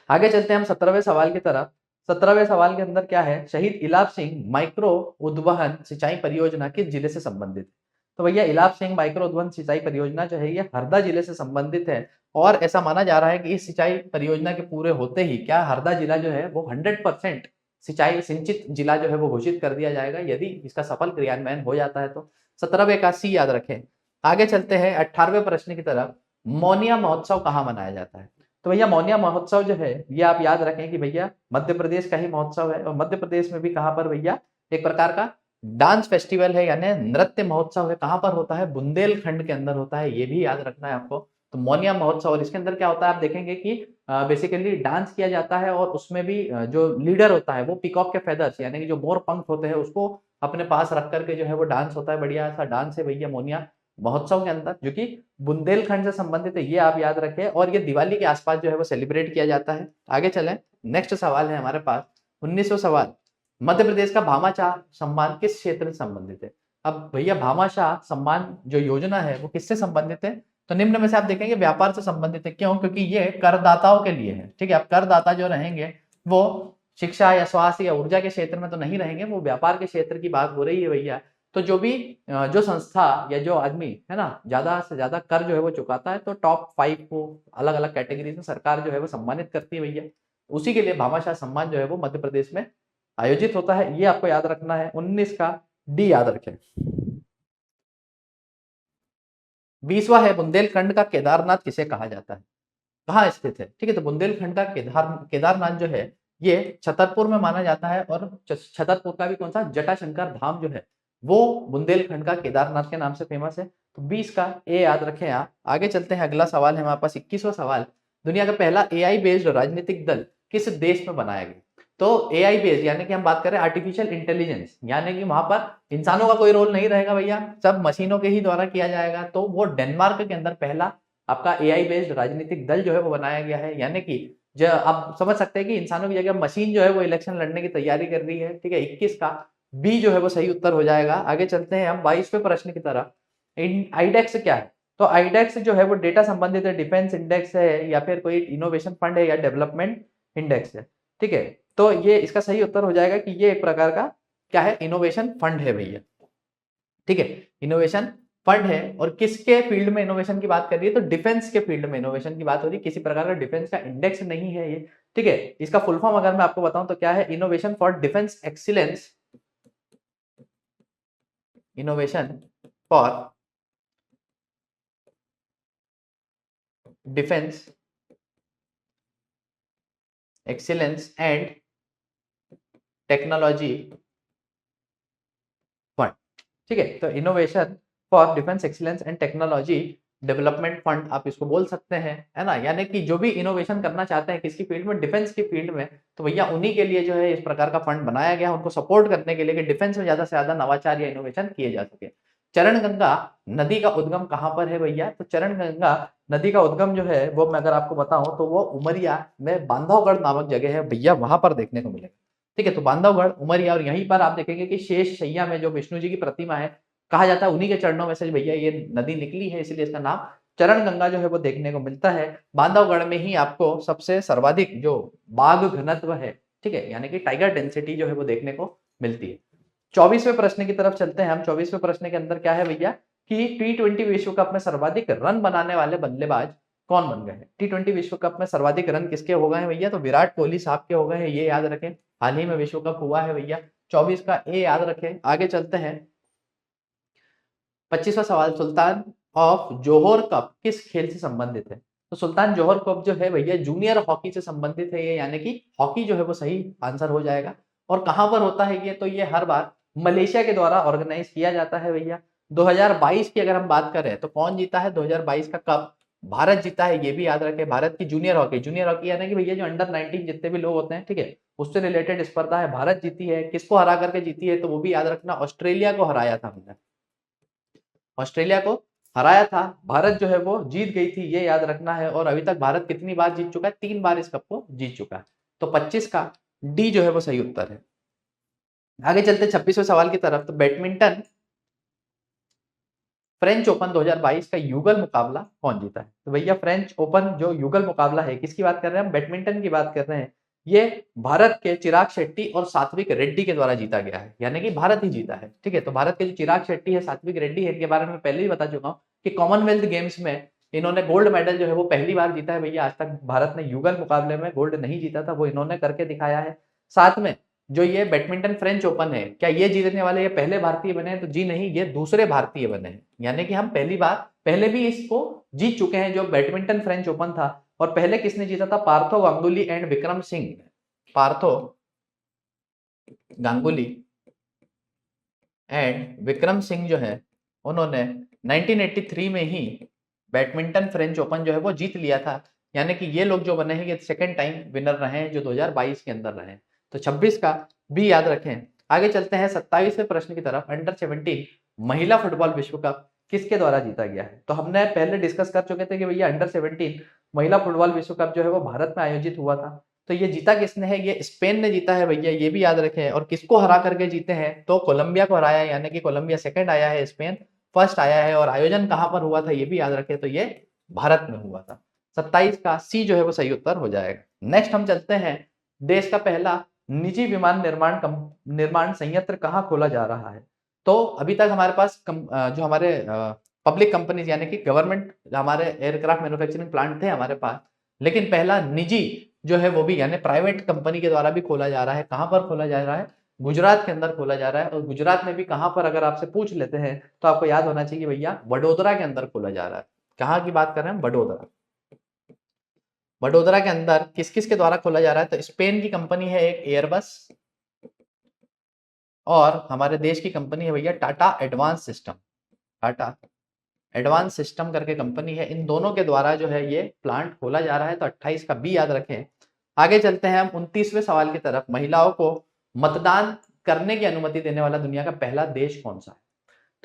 आगे चलते हैं हम 17वें सवाल की तरफ। 17वें सवाल के अंदर क्या है, शहीद इलाब सिंह माइक्रो उद्वहन सिंचाई परियोजना किस जिले से संबंधित है? तो भैया इलाब सिंह माइक्रो उद्वहन सिंचाई परियोजना जो है ये हरदा जिले से संबंधित है और ऐसा माना जा रहा है कि इस सिंचाई परियोजना के पूरे होते ही क्या हरदा जिला जो है वो 100% सिंचाई सिंचित जिला जो है वो घोषित कर दिया जाएगा यदि इसका सफल क्रियान्वयन हो जाता है तो। 17वें का सी याद रखें। आगे चलते हैं 18वें प्रश्न की तरफ। मोनिया महोत्सव कहाँ मनाया जाता है? तो भैया मोनिया महोत्सव जो है ये आप याद रखें कि भैया मध्य प्रदेश का ही महोत्सव है और मध्य प्रदेश में भी कहाँ पर भैया एक प्रकार का डांस फेस्टिवल है यानी नृत्य महोत्सव है। कहाँ पर होता है? बुंदेलखंड के अंदर होता है, ये भी याद रखना है आपको। तो मोनिया महोत्सव और इसके अंदर क्या होता है आप देखेंगे कि बेसिकली डांस किया जाता है और उसमें भी जो लीडर होता है वो पीकॉक के फेदर्स यानी कि जो मोर पंख होते हैं उसको अपने पास रख करके जो है वो डांस होता है। बढ़िया सा डांस है भैया मोनिया महोत्सव के अंदर जो कि बुंदेलखंड से संबंधित है, ये आप याद रखें और ये दिवाली के आसपास जो है वो सेलिब्रेट किया जाता है। आगे चलें, नेक्स्ट सवाल है हमारे पास 19वां सवाल। मध्य प्रदेश का भामाशाह सम्मान किस क्षेत्र से संबंधित है? अब भैया भामाशाह सम्मान जो योजना है वो किससे संबंधित है? तो निम्न में से आप देखेंगे व्यापार से संबंधित है। क्यों? क्योंकि ये करदाताओं के लिए है। ठीक है, अब करदाता जो रहेंगे वो शिक्षा या स्वास्थ्य या ऊर्जा के क्षेत्र में तो नहीं रहेंगे, वो व्यापार के क्षेत्र की बात हो रही है भैया। तो जो भी जो संस्था या जो आदमी है ना ज्यादा से ज्यादा कर जो है वो चुकाता है तो टॉप 5 को अलग अलग कैटेगरी में सरकार जो है वो सम्मानित करती है भैया। उसी के लिए भामाशाह सम्मान जो है वो मध्य प्रदेश में आयोजित होता है, ये आपको याद रखना है। 19 का डी याद रखें। 20वां है बुंदेलखंड का केदारनाथ किसे कहा जाता है? कहाँ स्थित है? ठीक है, तो बुंदेलखंड का केदारनाथ जो है ये छतरपुर में माना जाता है और छतरपुर का भी कौन सा जटाशंकर धाम जो है वो बुंदेलखंड का केदारनाथ के नाम से फेमस है। तो 20 का ए याद रखें आप। आगे चलते हैं, अगला सवाल है हमारे पास 21वां सवाल। दुनिया का पहला एआई बेस्ड राजनीतिक दल किस देश में बनाया गया? तो एआई बेस्ड यानी कि हम बात करें आर्टिफिशियल इंटेलिजेंस यानी कि वहां पर इंसानों का कोई रोल नहीं रहेगा भैया, सब मशीनों के ही द्वारा किया जाएगा। तो वो डेनमार्क के अंदर पहला आपका एआई बेस्ड राजनीतिक दल जो है वो बनाया गया है। यानी कि जो आप समझ सकते हैं कि इंसानों की जगह मशीन जो है वो इलेक्शन लड़ने की तैयारी कर रही है। ठीक है, 21 का बी जो है वो सही उत्तर हो जाएगा। आगे चलते हैं हम 22वें प्रश्न की तरफ। आईडेक्स क्या है? तो आईडेक्स जो है वो डेटा संबंधित है, डिफेंस इंडेक्स है या फिर कोई इनोवेशन फंड है या डेवलपमेंट इंडेक्स है। ठीक है, तो ये इसका सही उत्तर हो जाएगा कि ये एक प्रकार का क्या है, इनोवेशन फंड है भैया। ठीक है, इनोवेशन फंड है और किसके फील्ड में इनोवेशन की बात कर रही है? तो डिफेंस के फील्ड में इनोवेशन की बात हो रही है, किसी प्रकार का डिफेंस का इंडेक्स नहीं है ये। ठीक है, इसका फुल फॉर्म अगर मैं आपको बताऊं तो क्या है? Innovation for defence excellence, innovation for defence excellence and technology fund. ठीक है, तो innovation for defence excellence and technology development fund आप इसको बोल सकते हैं, है ना। यानी कि जो भी इनोवेशन करना चाहते हैं किसकी फील्ड में? डिफेंस की फील्ड में, तो भैया उन्हीं के लिए जो है इस प्रकार का फंड बनाया गया, उनको सपोर्ट करने के लिए कि डिफेंस में ज्यादा से ज्यादा नवाचार या इनोवेशन किए जा सके। चरण गंगा नदी का उद्गम कहाँ पर है भैया? तो चरण गंगा नदी का उद्गम जो है वो मैं अगर आपको बताऊं तो वो उमरिया में बांधवगढ़ नामक जगह है भैया, वहां पर देखने को मिलेगा। ठीक है, तो बांधवगढ़ उमरिया और यहीं पर आप देखेंगे कि शेष शैया में जो विष्णु जी की प्रतिमा है, कहा जाता है उन्हीं के चरणों में से भैया ये नदी निकली है, इसलिए इसका नाम चरण गंगा जो है वो देखने को मिलता है। बांधवगढ़ में ही आपको सबसे सर्वाधिक जो बाघ घनत्व है, ठीक है, यानी कि टाइगर डेंसिटी जो है वो देखने को मिलती है। 24वें प्रश्न की तरफ चलते हैं हम। 24वें प्रश्न के अंदर क्या है भैया कि T20 विश्व कप में सर्वाधिक रन बनाने वाले बल्लेबाज कौन बन गए हैं? T20 विश्व कप में सर्वाधिक रन किसके हो गए हैं भैया? तो विराट कोहली साहब के हो गए हैं, ये याद रखें। हाल ही में विश्व कप हुआ है भैया। 24 का ए याद रखें। आगे चलते हैं, 25वां सवाल। सुल्तान ऑफ जोहोर कप किस खेल से संबंधित है? तो सुल्तान जोहर कप जो है भैया जूनियर हॉकी से संबंधित है ये, यानी कि हॉकी जो है वो सही आंसर हो जाएगा। और कहां पर होता है ये? तो ये हर बार मलेशिया के द्वारा ऑर्गेनाइज किया जाता है भैया। 2022 की अगर हम बात करें तो कौन जीता है 2022 का कप? भारत जीता है, ये भी याद रखें। भारत की जूनियर हॉकी यानी कि भैया जो अंडर 19 जितने भी लोग होते हैं, ठीक है, उससे रिलेटेड स्पर्धा है, भारत जीती है। किसको हरा करके जीती है? तो वो भी याद रखना, ऑस्ट्रेलिया को हराया था भैया, ऑस्ट्रेलिया को हराया था। भारत जो है वो जीत गई थी, ये याद रखना है। और अभी तक भारत कितनी बार जीत चुका है? 3 बार इस कप को जीत चुका है। तो 25 का डी जो है वो सही उत्तर है। आगे चलते 26वें सवाल की तरफ। तो बैडमिंटन फ्रेंच ओपन 2022 का युगल मुकाबला कौन जीता है? तो भैया फ्रेंच ओपन जो युगल मुकाबला है, किसकी बात कर रहे हैं हम? बैडमिंटन की बात कर रहे हैं। ये भारत के चिराग शेट्टी और सात्विक रेड्डी के द्वारा जीता गया है, यानी कि भारत ही जीता है। ठीक है, तो भारत के जो चिराग शेट्टी है, सात्विक रेड्डी है, इनके बारे में पहले ही बता चुका हूँ कि कॉमनवेल्थ गेम्स में इन्होंने गोल्ड मेडल जो है वो पहली बार जीता है भैया। आज तक भारत ने युगल मुकाबले में गोल्ड नहीं जीता था, वो इन्होंने करके दिखाया है। साथ में जो ये बैडमिंटन फ्रेंच ओपन है, क्या ये जीतने वाले ये पहले भारतीय बने हैं? तो जी नहीं, ये दूसरे भारतीय बने हैं। यानी कि हम पहली बार पहले भी इसको जीत चुके हैं, जो बैडमिंटन फ्रेंच ओपन था। और पहले किसने जीता था? पार्थो गांगुली एंड विक्रम सिंह। पार्थो गांगुली एंड विक्रम सिंह जो है, उन्होंने 1983 में ही बैडमिंटन फ्रेंच ओपन जो है वो जीत लिया था। यानी कि ये लोग जो बने हैं, ये सेकंड टाइम विनर रहे हैं जो 2022 के अंदर रहे हैं। तो 26 का भी याद रखें। आगे चलते हैं 27वें प्रश्न की तरफ। अंडर 17 महिला फुटबॉल विश्व कप किसके द्वारा जीता गया है? तो हमने पहले डिस्कस कर चुके थे कि भैया अंडर 17 महिला फुटबॉल विश्व कप जो है वो भारत में आयोजित हुआ था। तो ये जीता किसने है? ये स्पेन ने जीता है भैया, ये भी याद रखें। और किसको हरा करके जीते हैं? तो कोलंबिया को हराया, यानी कि कोलंबिया सेकंड आया है, स्पेन फर्स्ट आया है। और आयोजन कहां पर हुआ था ये भी याद रखें, तो ये भारत में हुआ था। 27 का सी जो है वो सही उत्तर हो जाएगा। नेक्स्ट हम चलते हैं, देश का पहला निजी विमान निर्माण संयंत्र कहाँ खोला जा रहा है? तो अभी तक हमारे पास जो हमारे पब्लिक कंपनीज यानी कि गवर्नमेंट हमारे एयरक्राफ्ट मैन्युफैक्चरिंग प्लांट थे हमारे पास, लेकिन पहला निजी जो है वो भी यानी प्राइवेट कंपनी के द्वारा भी खोला जा रहा है। कहां पर खोला जा रहा है? गुजरात के अंदर खोला जा रहा है। और गुजरात में भी कहां पर, अगर आपसे पूछ लेते हैं तो आपको याद होना चाहिए भैया, वडोदरा के अंदर खोला जा रहा है। कहां की बात कर रहे हैं? वडोदरा। वडोदरा के अंदर किस किस के द्वारा खोला जा रहा है? तो स्पेन की कंपनी है एक एयरबस, और हमारे देश की कंपनी है भैया Tata advance system. Tata advance system करके कंपनी है। इन दोनों के द्वारा जो है ये प्लांट खोला जा रहा है। तो 28 का बी याद रखें। आगे चलते हैं हम 29वें सवाल की तरफ। महिलाओं को मतदान करने की अनुमति देने वाला दुनिया का पहला देश कौन सा है?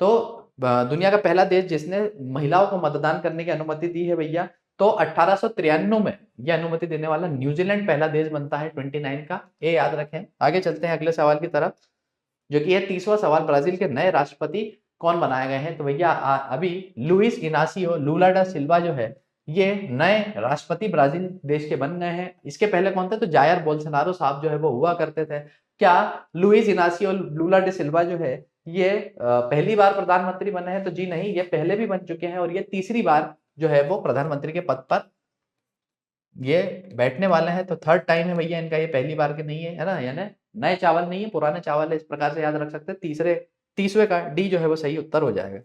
तो दुनिया का पहला देश जिसने महिलाओं को मतदान करने की अनुमति दी है भैया, तो 1893 में यह अनुमति देने वाला न्यूजीलैंड पहला देश बनता है। 29 का ए याद रखें। आगे चलते हैं अगले सवाल की तरफ, जो कि है 30वां सवाल। ब्राजील के नए राष्ट्रपति कौन बनाए गए हैं? तो भैया अभी लुइस इनासियो लूला डा सिल्वा जो है, ये नए राष्ट्रपति ब्राजील देश के बन गए हैं। इसके पहले कौन थे? तो जायर बोल्सोनारो साहब जो है वो हुआ करते थे। क्या लुइस इनासियो लूला डे सिल्वा जो है ये पहली बार प्रधानमंत्री बने हैं? तो जी नहीं, ये पहले भी बन चुके हैं और ये तीसरी बार जो है वो प्रधानमंत्री के पद पर ये बैठने वाले हैं। तो थर्ड टाइम है भैया इनका, ये पहली बार के नहीं है ना, यानी नए चावल नहीं है, पुराने चावल है, इस प्रकार से याद रख सकते हैं। 30वें का डी जो है वो सही उत्तर हो जाएगा।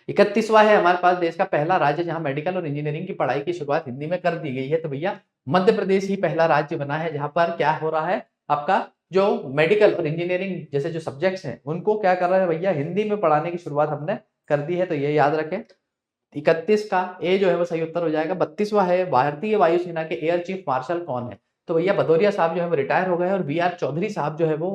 31वां है हमारे पास, देश का पहला राज्य जहां मेडिकल और इंजीनियरिंग की पढ़ाई की शुरुआत हिंदी में कर दी गई है। तो भैया मध्य प्रदेश ही पहला राज्य बना है जहां पर क्या हो रहा है, आपका जो मेडिकल और इंजीनियरिंग जैसे जो सब्जेक्ट्स हैं उनको क्या कर रहा है भैया, हिंदी में पढ़ाने की शुरुआत हमने कर दी है। तो ये याद रखें। 31 का ए जो है वो सही उत्तर हो जाएगा। 32वां है, भारतीय वायुसेना के एयर चीफ मार्शल कौन है? तो भैया भदौरिया साहब जो है वो रिटायर हो गए हैं और बी आर चौधरी साहब जो है वो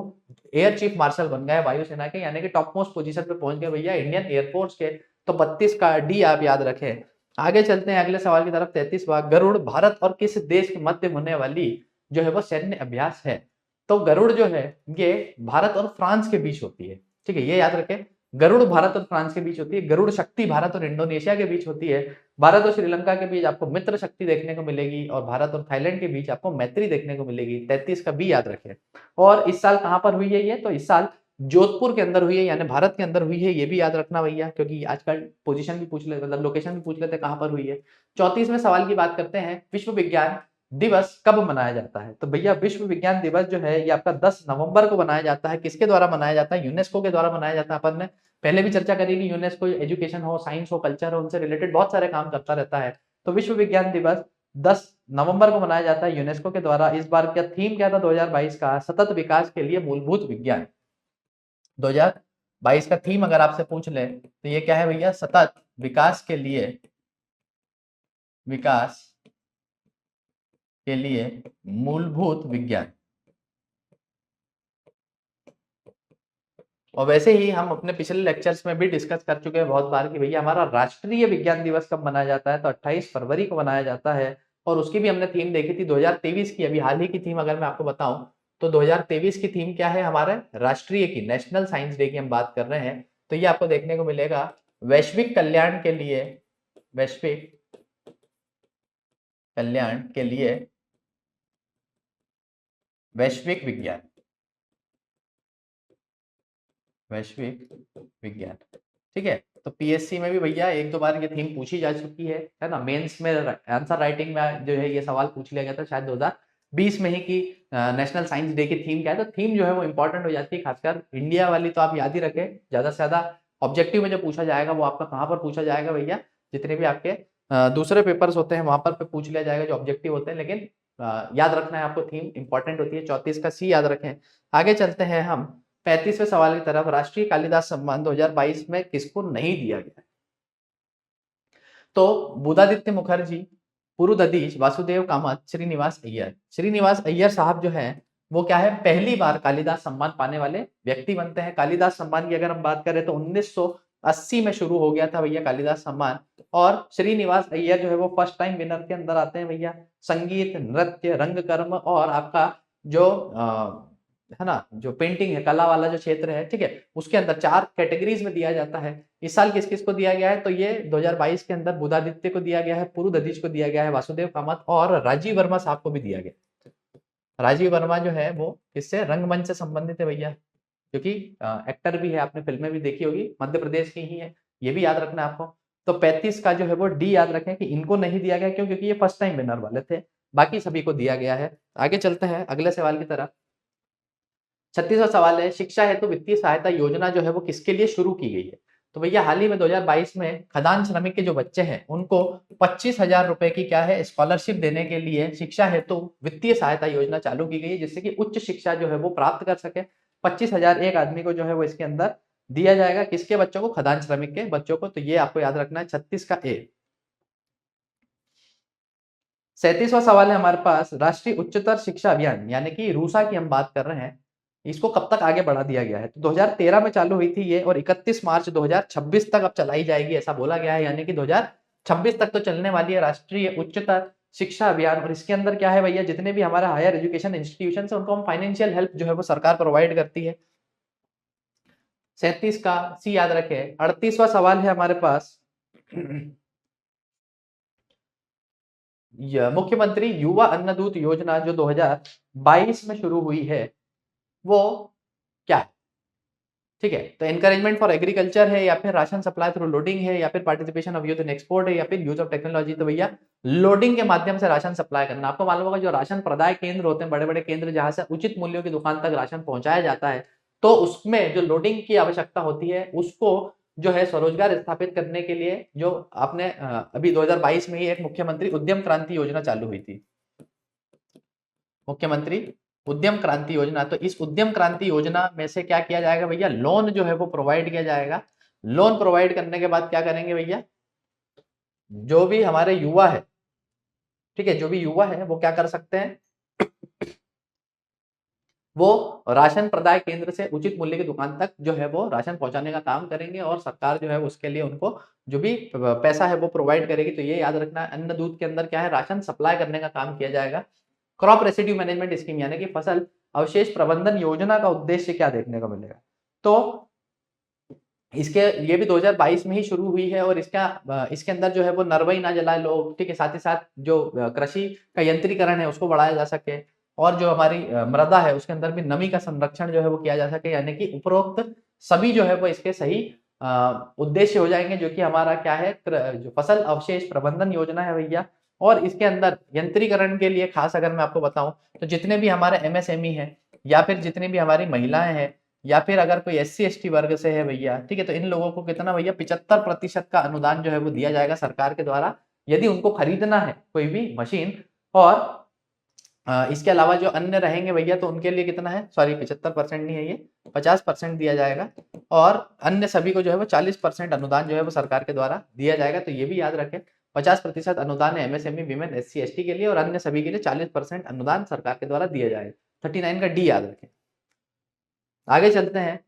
एयर चीफ मार्शल बन गए वायुसेना के, यानी कि टॉप मोस्ट पोजीशन पे पहुंच गए भैया इंडियन एयरफोर्स के। तो 32 का डी आप याद रखें। आगे चलते हैं अगले सवाल की तरफ। 33वां, गरुड़ भारत और किस देश के मध्य होने वाली जो है वो सैन्य अभ्यास है? तो गरुड़ जो है ये भारत और फ्रांस के बीच होती है। ठीक है, ये याद रखें। गरुड़ भारत और फ्रांस के बीच होती है। गरुड़ शक्ति भारत और इंडोनेशिया के बीच होती है। भारत और श्रीलंका के बीच आपको मित्र शक्ति देखने को मिलेगी और भारत और थाईलैंड के बीच आपको मैत्री देखने को मिलेगी। 33 का बी याद रखें। और इस साल कहां पर हुई है ये? तो इस साल जोधपुर के अंदर हुई है, यानी भारत के अंदर हुई है। ये भी याद रखना भैया, क्योंकि आजकल पोजीशन भी पूछ लेते, मतलब लोकेशन भी पूछ लेते कहां पर हुई है। 34वें सवाल की बात करते हैं। विश्व विज्ञान दिवस कब मनाया जाता है? तो भैया विश्व विज्ञान दिवस जो है ये आपका 10 नवंबर को मनाया जाता है। किसके द्वारा मनाया जाता है? यूनेस्को के द्वारा मनाया जाता है। अपन ने पहले भी चर्चा करी कि यूनेस्को एजुकेशन हो, साइंस हो, कल्चर हो, उनसे रिलेटेड बहुत सारे काम करता रहता है। तो विश्व विज्ञान दिवस 10 नवंबर को मनाया जाता है यूनेस्को के द्वारा। इस बार का थीम क्या था 2022 का? सतत विकास के लिए मूलभूत विज्ञान। 2022 का थीम अगर आपसे पूछ ले तो ये क्या है भैया? सतत विकास के लिए मूलभूत विज्ञान। और वैसे ही हम अपने पिछले लेक्चर्स में भी डिस्कस कर चुके हैं बहुत बार कि भैया हमारा राष्ट्रीय विज्ञान दिवस कब मनाया जाता है? तो 28 फरवरी को मनाया जाता है। और उसकी भी हमने थीम देखी थी 2023 की। अभी हाल ही की थीम अगर मैं आपको बताऊं तो 2023 की थीम क्या है? हमारे राष्ट्रीय की, नेशनल साइंस डे की हम बात कर रहे हैं। तो ये आपको देखने को मिलेगा वैश्विक कल्याण के लिए, वैश्विक कल्याण के लिए वैश्विक विज्ञान, वैश्विक विज्ञान। ठीक है, तो पीएससी में भी भैया एक दो बार ये थीम पूछी जा चुकी है ना। मेंस में आंसर राइटिंग में जो है ये सवाल पूछ लिया गया था शायद 2020 में ही कि नेशनल साइंस डे की थीम क्या है। तो थीम जो है वो इंपॉर्टेंट हो जाती है, खासकर इंडिया वाली तो आप याद ही रखें। ज्यादा से ज्यादा ऑब्जेक्टिव में जो पूछा जाएगा वो आपका कहाँ पर पूछा जाएगा भैया, जितने भी आपके दूसरे पेपर्स होते हैं वहां पर पूछ लिया जाएगा जो ऑब्जेक्टिव होते हैं, लेकिन याद रखना है आपको, थीम इंपॉर्टेंट होती है। 34 का सी याद रखें। आगे चलते हैं हम 35वें सवाल की तरफ। राष्ट्रीय कालिदास सम्मान 2022 में किसको नहीं दिया गया? तो बुधादित्य मुखर्जी, पुरुददीज, वासुदेव कामत, श्रीनिवास अय्यर। श्रीनिवास अय्यर साहब जो है वो क्या है, पहली बार कालिदास सम्मान पाने वाले व्यक्ति बनते हैं। कालिदास सम्मान की अगर हम बात करें तो 1980 में शुरू हो गया था भैया कालिदास सम्मान, और श्रीनिवास अय्यर जो है वो फर्स्ट टाइम विनर के अंदर आते हैं भैया। संगीत, नृत्य, रंगकर्म और आपका जो है ना, जो पेंटिंग है, कला वाला जो क्षेत्र है, ठीक है, उसके अंदर 4 कैटेगरीज में दिया जाता है। इस साल किस किस को दिया गया है? तो ये 2022 के अंदर बुधादित्य को दिया गया है, पुरुददीज को दिया गया है, वासुदेव कामत और राजीव वर्मा साहब को भी दिया गया। राजीव वर्मा जो है वो किससे, रंगमंच से संबंधित है भैया, क्योंकि एक्टर भी है, आपने फिल्में भी देखी होगी, मध्य प्रदेश की ही है, ये भी याद रखना है आपको। तो 35 का जो है वो डी याद रखें कि इनको नहीं दिया गया, क्यों? क्योंकि ये फर्स्ट टाइम विनर वाले थे, बाकी सभी को दिया गया है। आगे चलते हैं अगले सवाल की तरफ। 36वां सवाल है, शिक्षा हेतु वित्तीय सहायता योजना जो है वो किसके लिए शुरू की गई है? तो भैया हाल ही में 2022 में खदान श्रमिक के जो बच्चे हैं उनको 25,000 रुपए की क्या है, स्कॉलरशिप देने के लिए शिक्षा हेतु वित्तीय सहायता योजना चालू की गई है, जिससे कि उच्च शिक्षा जो है वो प्राप्त कर सके। 25,000 एक आदमी को जो है वो इसके अंदर दिया जाएगा। किसके बच्चों को? खदान श्रमिक के बच्चों को। तो ये आपको याद रखना है, 36 का ए। 37वां सवाल है हमारे पास, राष्ट्रीय उच्चतर शिक्षा अभियान यानी कि रूसा की हम बात कर रहे हैं, इसको कब तक आगे बढ़ा दिया गया है? तो 2013 में चालू हुई थी ये और 31 मार्च 2026 तक अब चलाई जाएगी, ऐसा बोला गया है। यानी कि 2026 तक तो चलने वाली है राष्ट्रीय उच्चतर शिक्षा अभियान। और इसके अंदर क्या है भैया, जितने भी हमारा हायर एजुकेशन इंस्टीट्यूशन है उनको हम फाइनेंशियल हेल्प जो है वो सरकार प्रोवाइड करती है। 37 का सी याद रखे। 38वां सवाल है हमारे पास, मुख्यमंत्री युवा अन्नदूत योजना जो 2022 में शुरू हुई है वो क्या है? ठीक है, तो एनकरेजमेंट फॉर एग्रीकल्चर है, या फिर राशन सप्लाई थ्रू लोडिंग है, या फिर participation of youth in export है, या फिर यूज ऑफ टेक्नोलॉजी। तो भैया लोडिंग के माध्यम से राशन सप्लाई करना। आपको मालूम होगा जो राशन प्रदाय केंद्र होते हैं, बड़े बड़े केंद्र जहां से उचित मूल्यों की दुकान तक राशन पहुंचाया जाता है, तो उसमें जो लोडिंग की आवश्यकता होती है उसको जो है स्वरोजगार स्थापित करने के लिए जो आपने अभी 2022 में ही एक मुख्यमंत्री उद्यम क्रांति योजना चालू हुई थी, मुख्यमंत्री उद्यम क्रांति योजना। तो इस उद्यम क्रांति योजना में से क्या किया जाएगा भैया, लोन जो है वो प्रोवाइड किया जाएगा। लोन प्रोवाइड करने के बाद क्या करेंगे भैया, जो भी हमारे युवा है, ठीक है, जो भी युवा है वो क्या कर सकते हैं, वो राशन प्रदाय केंद्र से उचित मूल्य की दुकान तक जो है वो राशन पहुंचाने का काम करेंगे, और सरकार जो है उसके लिए उनको जो भी पैसा है वो प्रोवाइड करेगी। तो ये याद रखना है, अन्न दूध के अंदर क्या है, राशन सप्लाई करने का काम किया जाएगा। क्रॉप रेसिड्यू मैनेजमेंट स्कीम यानी कि फसल अवशेष प्रबंधन योजना का उद्देश्य क्या देखने को मिलेगा? तो इसके ये भी 2022 में ही शुरू हुई है, और इसके अंदर जो है वो नरबई ना जलाए लोग, ठीक है, साथ ही साथ जो कृषि का यंत्रीकरण है उसको बढ़ाया जा सके, और जो हमारी मृदा है उसके अंदर भी नमी का संरक्षण जो है वो किया जा सके। यानी कि उपरोक्त सभी जो है वो इसके सही उद्देश्य हो जाएंगे, जो कि हमारा क्या है, जो फसल अवशेष प्रबंधन योजना है भैया। और इसके अंदर यंत्रीकरण के लिए खास अगर मैं आपको बताऊं तो जितने भी हमारे एमएसएमई है, या फिर जितनी भी हमारी महिलाएं हैं, या फिर अगर कोई एससी एसटी वर्ग से है भैया, ठीक है, तो इन लोगों को कितना भैया 75% का अनुदान जो है वो दिया जाएगा सरकार के द्वारा, यदि उनको खरीदना है कोई भी मशीन। और इसके अलावा जो अन्य रहेंगे भैया तो उनके लिए कितना है, सॉरी 75% नहीं है, ये 50% दिया जाएगा, और अन्य सभी को जो है वो 40% अनुदान जो है वो सरकार के द्वारा दिया जाएगा। तो ये भी याद रखें, 50% अनुदान है एमएसएमई, विमेन, एससी एसटी के लिए, और अन्य सभी के लिए 40% अनुदान सरकार के द्वारा दिया जाएगा। 39 का डी याद रखें। आगे चलते हैं,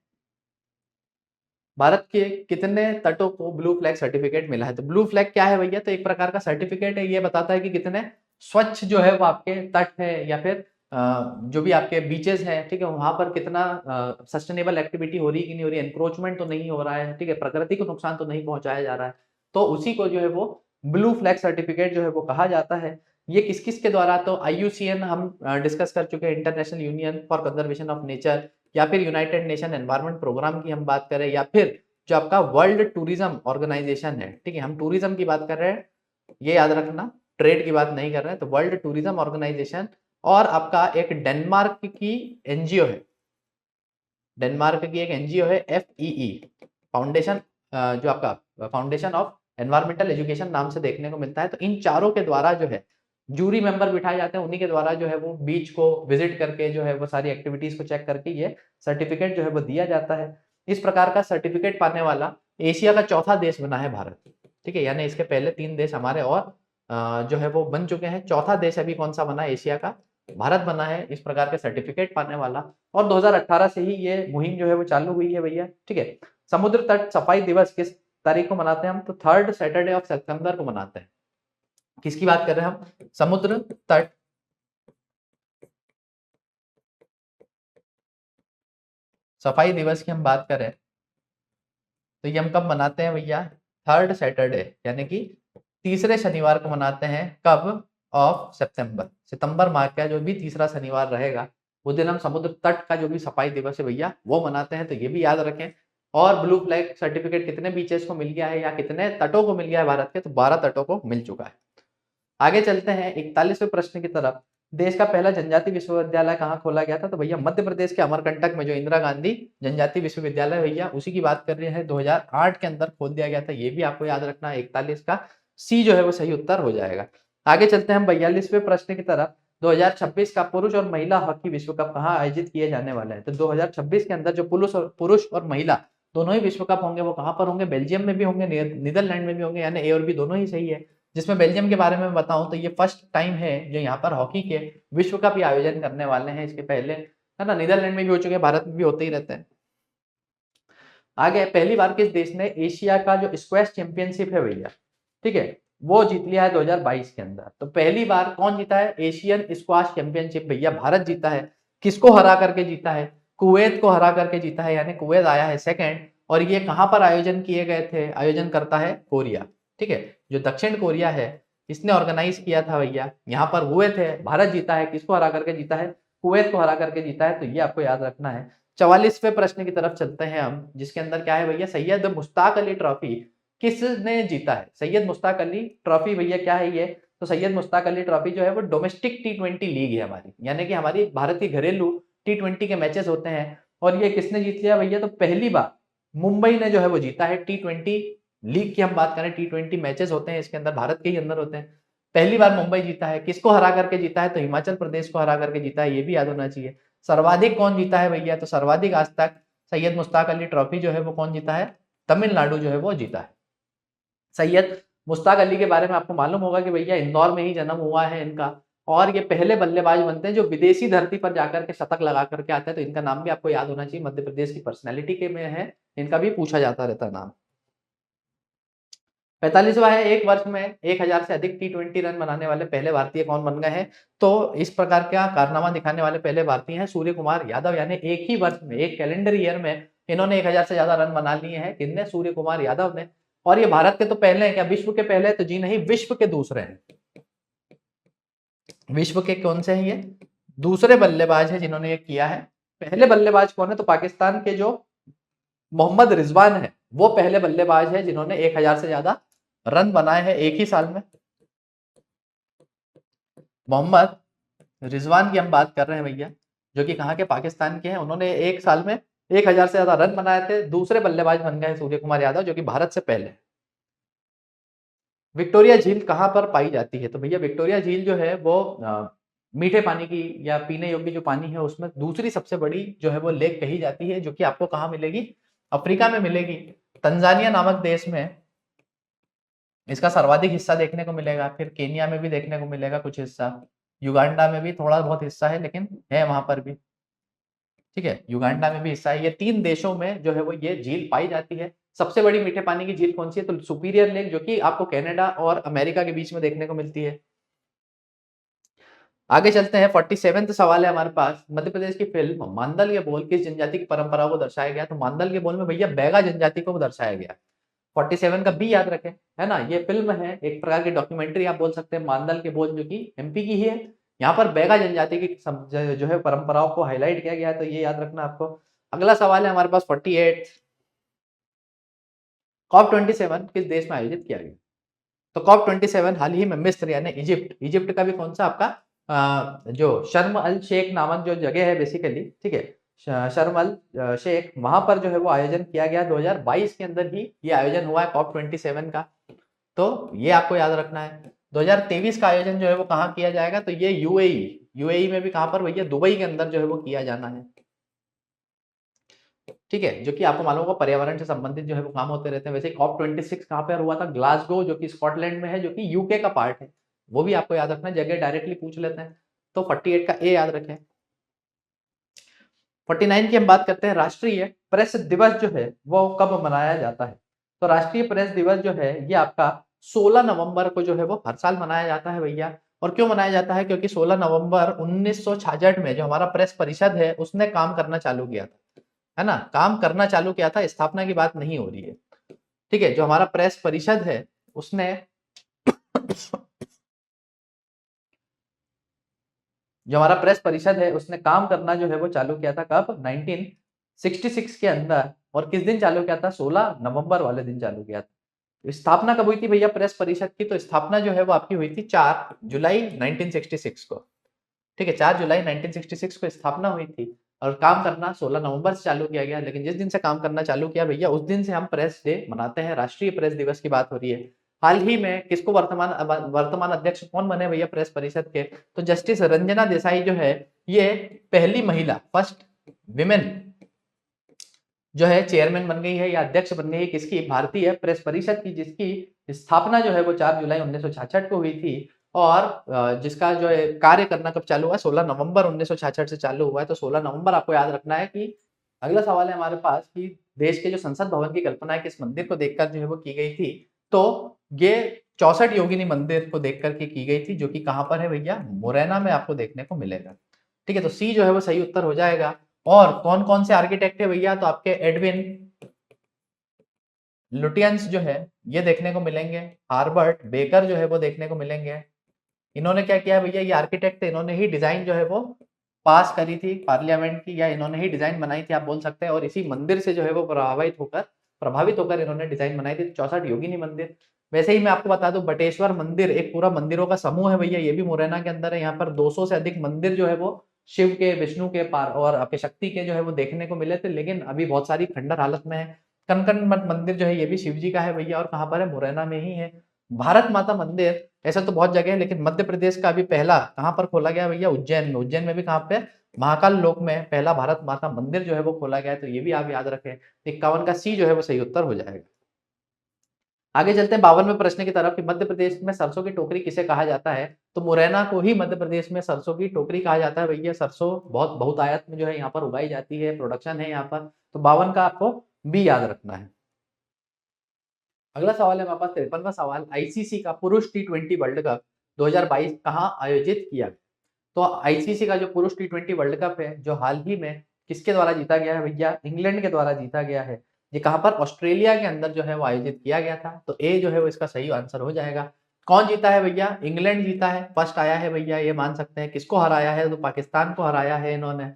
भारत के कितने तटों को ब्लू फ्लैग सर्टिफिकेट मिला है? तो ब्लू फ्लैग क्या है भैया, तो एक प्रकार का सर्टिफिकेट है, ये बताता है कि कितने स्वच्छ जो है वो आपके तट है, या फिर जो भी आपके बीचेस हैं, ठीक है, वहां पर कितना सस्टेनेबल एक्टिविटी हो रही है कि नहीं हो रही है, एनक्रोचमेंट तो नहीं हो रहा है, ठीक है, प्रकृति को नुकसान तो नहीं पहुंचाया जा रहा है, तो उसी को जो है वो ब्लू फ्लैग सर्टिफिकेट जो है वो कहा जाता है। ये किस किस के द्वारा, तो IUCN हम डिस्कस कर चुके हैं, international union for conservation of nature, या फिर यूनाइटेड नेशन एनवायरमेंट प्रोग्राम की हम बात करें, या फिर जो आपका वर्ल्ड टूरिज्म ऑर्गेनाइजेशन है, ठीक है, हम टूरिज्म की बात कर रहे हैं, ये याद रखना, ट्रेड की बात नहीं कर रहे हैं, तो वर्ल्ड टूरिज्म ऑर्गेनाइजेशन, और आपका एक डेनमार्क की एनजीओ है, डेनमार्क की एक एनजीओ है FEE फाउंडेशन, जो आपका फाउंडेशन ऑफ एनवायरमेंटल एजुकेशन नाम से देखने को मिलता है। तो इन चारों के द्वारा जो है जूरी मेंबर बिठाए जाते हैं, उन्हीं के द्वारा जो है वो बीच को विजिट करके जो है वो सारी एक्टिविटीज को चेक करके ये सर्टिफिकेट जो है वो दिया जाता है। इस प्रकार का सर्टिफिकेट पाने वाला एशिया का चौथा देश बना है भारत, ठीक है, यानी इसके पहले 3 देश हमारे और जो है वो बन चुके हैं, चौथा देश अभी कौन सा बना है एशिया का, भारत बना है इस प्रकार के सर्टिफिकेट पाने वाला। और 2018 से ही ये मुहिम जो है वो चालू हुई है भैया, ठीक है। समुद्र तट सफाई दिवस किस तारीख को मनाते हैं हम, तो 3rd सैटरडे ऑफ सितंबर को मनाते हैं। किसकी बात कर रहे हैं हम, समुद्र तट सफाई दिवस की हम बात करें तो ये हम कब मनाते हैं भैया, 3rd सैटरडे, यानी कि तीसरे शनिवार को मनाते हैं, कब, ऑफ सितंबर, सितंबर माह का जो भी तीसरा शनिवार रहेगा उस दिन हम समुद्र तट का जो भी सफाई दिवस है भैया वो मनाते हैं, तो ये भी याद रखें। और ब्लू फ्लैग सर्टिफिकेट कितने बीचेस को मिल गया है या कितने तटों को मिल गया है भारत के, तो 12 तटों को मिल चुका है। आगे चलते हैं 41वें प्रश्न की तरफ। देश का पहला जनजाति विश्वविद्यालय कहाँ खोला गया था, तो भैया मध्य प्रदेश के अमरकंटक में जो इंदिरा गांधी जनजाति विश्वविद्यालय भैया उसी की बात कर रहे हैं, 2008 के अंदर खोल दिया गया था, ये भी आपको याद रखना है। 41 का सी जो है वो सही उत्तर हो जाएगा। आगे चलते हैं हम 42वें प्रश्न की तरफ। 2026 का पुरुष और महिला हॉकी विश्व कप कहाँ आयोजित किए जाने वाले हैं, तो 2026 के अंदर जो पुरुष और महिला दोनों ही विश्व कप होंगे वो कहाँ पर होंगे, बेल्जियम में भी होंगे, नीदरलैंड में भी होंगे, यानी ए और बी दोनों ही सही है। जिसमें बेल्जियम के बारे में बताऊं तो ये फर्स्ट टाइम है जो यहाँ पर हॉकी के विश्व कप ही आयोजन करने वाले हैं, इसके पहले है ना नीदरलैंड में भी हो चुके हैं, भारत में भी होते ही रहते हैं। आगे पहली बार किस देश ने एशिया का जो स्क्वैश चैंपियनशिप है भैया, ठीक है, वो जीत लिया है 2022 के अंदर। तो पहली बार कौन जीता है, एशियन स्क्वैश चैंपियनशिप भैया भारत जीता है। किसको हरा करके जीता है, कुवैत को हरा करके जीता है, यानी कुवैत आया है सेकंड। और ये कहां पर आयोजन किए गए थे, आयोजन करता है कोरिया, ठीक है, जो दक्षिण कोरिया है इसने ऑर्गेनाइज किया था भैया, यहाँ पर हुए थे, भारत जीता है, किसको हरा करके जीता है, कुवैत को हरा करके जीता है, तो ये आपको याद रखना है। 44वें प्रश्न की तरफ चलते हैं हम, जिसके अंदर क्या है भैया, सैयद मुश्ताक अली ट्रॉफी किसने जीता है, सैयद मुश्ताक अली ट्रॉफी भैया क्या है ये, तो सैयद मुश्ताक अली ट्रॉफी जो है वो डोमेस्टिक T20 लीग है हमारी, यानी कि हमारी भारत की घरेलू T20 के मैचेस होते हैं। और ये किसने जीत लिया भैया, तो पहली बार मुंबई ने जो है वो जीता है। T20 लीग की हम बात करें, T20 मैचेस होते हैं इसके अंदर, भारत के ही अंदर होते हैं, पहली बार मुंबई जीता है। किसको हरा करके जीता है, तो हिमाचल प्रदेश को हरा करके जीता है, ये भी याद होना चाहिए। सर्वाधिक कौन जीता है भैया, तो सर्वाधिक आज तक सैयद मुश्ताक अली ट्रॉफी जो है वो कौन जीता है, तमिलनाडु जो है वो जीता है। सैयद मुश्ताक अली के बारे में आपको मालूम होगा कि भैया इंदौर में ही जन्म हुआ है इनका, और ये पहले बल्लेबाज बनते हैं जो विदेशी धरती पर जाकर के शतक लगा करके आता है, तो इनका नाम भी आपको याद होना चाहिए, मध्य प्रदेश की पर्सनैलिटी के में है, इनका भी पूछा जाता रहता है नाम। 45वां है, एक वर्ष में 1000 से अधिक T20 रन बनाने वाले पहले भारतीय कौन बन गए हैं, तो इस प्रकार का कारनामा दिखाने वाले पहले भारतीय हैं सूर्य कुमार यादव, यानी एक ही वर्ष में, एक कैलेंडर ईयर में इन्होंने 1000 से ज्यादा रन बना लिए हैं, किसने, सूर्य कुमार यादव ने। और ये भारत के तो पहले हैं क्या, विश्व के पहले, तो जी नहीं, विश्व के दूसरे हैं। विश्व के कौन से हैं ये, दूसरे बल्लेबाज हैं जिन्होंने ये किया है। पहले बल्लेबाज कौन है, तो पाकिस्तान के जो मोहम्मद रिजवान है वो पहले बल्लेबाज है जिन्होंने 1000 से ज्यादा रन बनाए हैं एक ही साल में। मोहम्मद रिजवान की हम बात कर रहे हैं भैया, जो कि कहाँ के, पाकिस्तान के हैं, उन्होंने एक साल में 1000 से ज्यादा रन बनाए थे, दूसरे बल्लेबाज बन गए सूर्य कुमार यादव जो कि भारत से पहले। विक्टोरिया झील कहाँ पर पाई जाती है, तो भैया विक्टोरिया झील जो है वो मीठे पानी की या पीने योग्य जो पानी है उसमें दूसरी सबसे बड़ी जो है वो लेक कही जाती है, जो कि आपको कहाँ मिलेगी, अफ्रीका में मिलेगी। तंजानिया नामक देश में इसका सर्वाधिक हिस्सा देखने को मिलेगा, फिर केनिया में भी देखने को मिलेगा कुछ हिस्सा, युगांडा में भी थोड़ा बहुत हिस्सा है लेकिन है वहां पर भी, ठीक है, युगांडा में भी हिस्सा है। ये 3 देशों में जो है वो ये झील पाई जाती है। सबसे बड़ी मीठे पानी की झील कौन सी है, तो सुपीरियर लेक, जो कि आपको कनाडा और अमेरिका के बीच में देखने को मिलती है। आगे चलते हैं। 47वां सवाल है हमारे पास, मध्य प्रदेश की फिल्म मांडल के बोल किस जनजाति की परंपरा को दर्शाया गया? तो मांडल के बोल में भैया बैगा जनजाति को दर्शाया गया। 47 का बी याद रखें, है ना। ये फिल्म है, एक प्रकार की डॉक्यूमेंट्री आप बोल सकते हैं, मांडल के बोल जो कि एमपी की ही है। यहाँ पर बैगा जनजाति की जो है परंपराओं को हाईलाइट किया गया है, तो ये याद रखना आपको। अगला सवाल है हमारे पास 48, COP27 किस देश में आयोजित किया गया? तो COP27 हाल ही में मिस्र यानी इजिप्ट का भी कौन सा आपका जो शर्म अल शेख नामक जो जगह है बेसिकली, ठीक है, शर्म अल शेख, वहां पर जो है वो आयोजन किया गया। 2022 के अंदर ही ये आयोजन हुआ है COP27 का, तो ये आपको याद रखना है। 2023 का आयोजन जो है वो कहाँ किया जाएगा? तो ये यूएई में भी कहाँ पर भैया? दुबई के अंदर जो है वो किया जाना है, ठीक है। जो कि आपको मालूम होगा पर्यावरण से संबंधित जो है वो काम होते रहते हैं। वैसे COP26 कहाँ पर हुआ था? ग्लासगो, जो कि स्कॉटलैंड में है, जो कि यूके का पार्ट है। वो भी आपको याद रखना है, जगह डायरेक्टली पूछ लेते हैं। तो 48 का ए याद रखें। 49 की हम बात करते हैं, राष्ट्रीय प्रेस दिवस जो है वो कब मनाया जाता है? तो राष्ट्रीय प्रेस दिवस जो है ये आपका 16 नवंबर को जो है वो हर साल मनाया जाता है भैया। और क्यों मनाया जाता है? क्योंकि 16 नवंबर 1966 में जो हमारा प्रेस परिषद है उसने काम करना चालू किया था, है ना। काम करना चालू किया था, स्थापना की बात नहीं हो रही है, ठीक है। जो हमारा प्रेस परिषद है उसने जो हमारा प्रेस परिषद है उसने काम करना जो है वो चालू किया था कब? 1966 के अंदर। और किस दिन चालू किया था? 16 नवंबर वाले दिन चालू किया था। स्थापना कब हुई थी भैया प्रेस परिषद की? तो स्थापना जो है वो आपकी हुई थी 4 जुलाई 1966 को, ठीक है। 4 जुलाई 1966 को स्थापना हुई थी और काम करना 16 नवंबर से चालू किया गया। लेकिन जिस दिन से काम करना चालू किया भैया उस दिन से हम प्रेस डे मनाते हैं, राष्ट्रीय प्रेस दिवस की बात हो रही है। हाल ही में किसको वर्तमान अध्यक्ष कौन बने भैया प्रेस परिषद के? तो जस्टिस रंजना देसाई जो है ये पहली महिला, फर्स्ट विमेन जो है चेयरमैन बन गई है या अध्यक्ष बन गई है किसकी? भारतीय प्रेस परिषद की, जिसकी स्थापना जो है वो 4 जुलाई 1966 को हुई थी। और जिसका जो है कार्य करना कब चालू हुआ? 16 नवंबर 1966 से चालू हुआ है। तो 16 नवंबर आपको याद रखना है। कि अगला सवाल है हमारे पास कि देश के जो संसद भवन की कल्पना है किस मंदिर को देखकर जो है वो की गई थी? तो ये 64 योगिनी मंदिर को देख करके की गई थी, जो कि कहाँ पर है भैया? मुरैना में आपको देखने को मिलेगा, ठीक है। तो सी जो है वो सही उत्तर हो जाएगा। और कौन कौन से आर्किटेक्ट है भैया? तो आपके एडविन लुटियंस जो है ये देखने को मिलेंगे, हार्बर्ट बेकर जो है वो देखने को मिलेंगे। इन्होंने क्या किया भैया? ये आर्किटेक्ट थे, इन्होंने ही डिजाइन जो है वो पास करी थी पार्लियामेंट की, या इन्होंने ही डिजाइन बनाई थी आप बोल सकते हैं। और इसी मंदिर से जो है वो प्रभावित होकर इन्होंने डिजाइन बनाई थी 64 योगिनी मंदिर। वैसे ही मैं आपको बता दूं बटेश्वर मंदिर एक पूरा मंदिरों का समूह है भैया, ये भी मुरैना के अंदर है। यहाँ पर 200 से अधिक मंदिर जो है वो शिव के, विष्णु के पार और आपके शक्ति के जो है वो देखने को मिले थे, लेकिन अभी बहुत सारी खंडर हालत में है। कनकन मठ मंदिर जो है ये भी शिव जी का है भैया, और कहाँ पर है? मुरैना में ही है। भारत माता मंदिर ऐसा तो बहुत जगह है, लेकिन मध्य प्रदेश का अभी पहला कहाँ पर खोला गया भैया? उज्जैन में। उज्जैन में भी कहाँ पे? महाकाल लोक में पहला भारत माता मंदिर जो है वो खोला गया है। तो ये भी आप याद रखें। 51 का सी जो है वो सही उत्तर हो जाएगा। आगे चलते हैं 52वें प्रश्न की तरफ कि मध्य प्रदेश में सरसों की टोकरी किसे कहा जाता है? तो मुरैना को ही मध्य प्रदेश में सरसों की टोकरी कहा जाता है भैया। सरसों बहुत बहुतायत में जो है यहाँ पर उगाई जाती है, प्रोडक्शन है यहाँ पर। तो 52 का आपको बी याद रखना है। अगला सवाल है हमारे पास 53वां सवाल, आईसीसी का पुरुष T20 वर्ल्ड कप 2022 कहाँ आयोजित किया गया? तो आईसीसी का जो पुरुष T20 वर्ल्ड कप है जो हाल ही में किसके द्वारा जीता गया है भैया? इंग्लैंड के द्वारा जीता गया है। ये कहाँ पर? ऑस्ट्रेलिया के अंदर जो है वो आयोजित किया गया था। तो ए जो है वो इसका सही आंसर हो जाएगा। कौन जीता है भैया? इंग्लैंड जीता है, फर्स्ट आया है भैया, ये मान सकते हैं। किसको हराया है? तो पाकिस्तान को हराया है इन्होंने,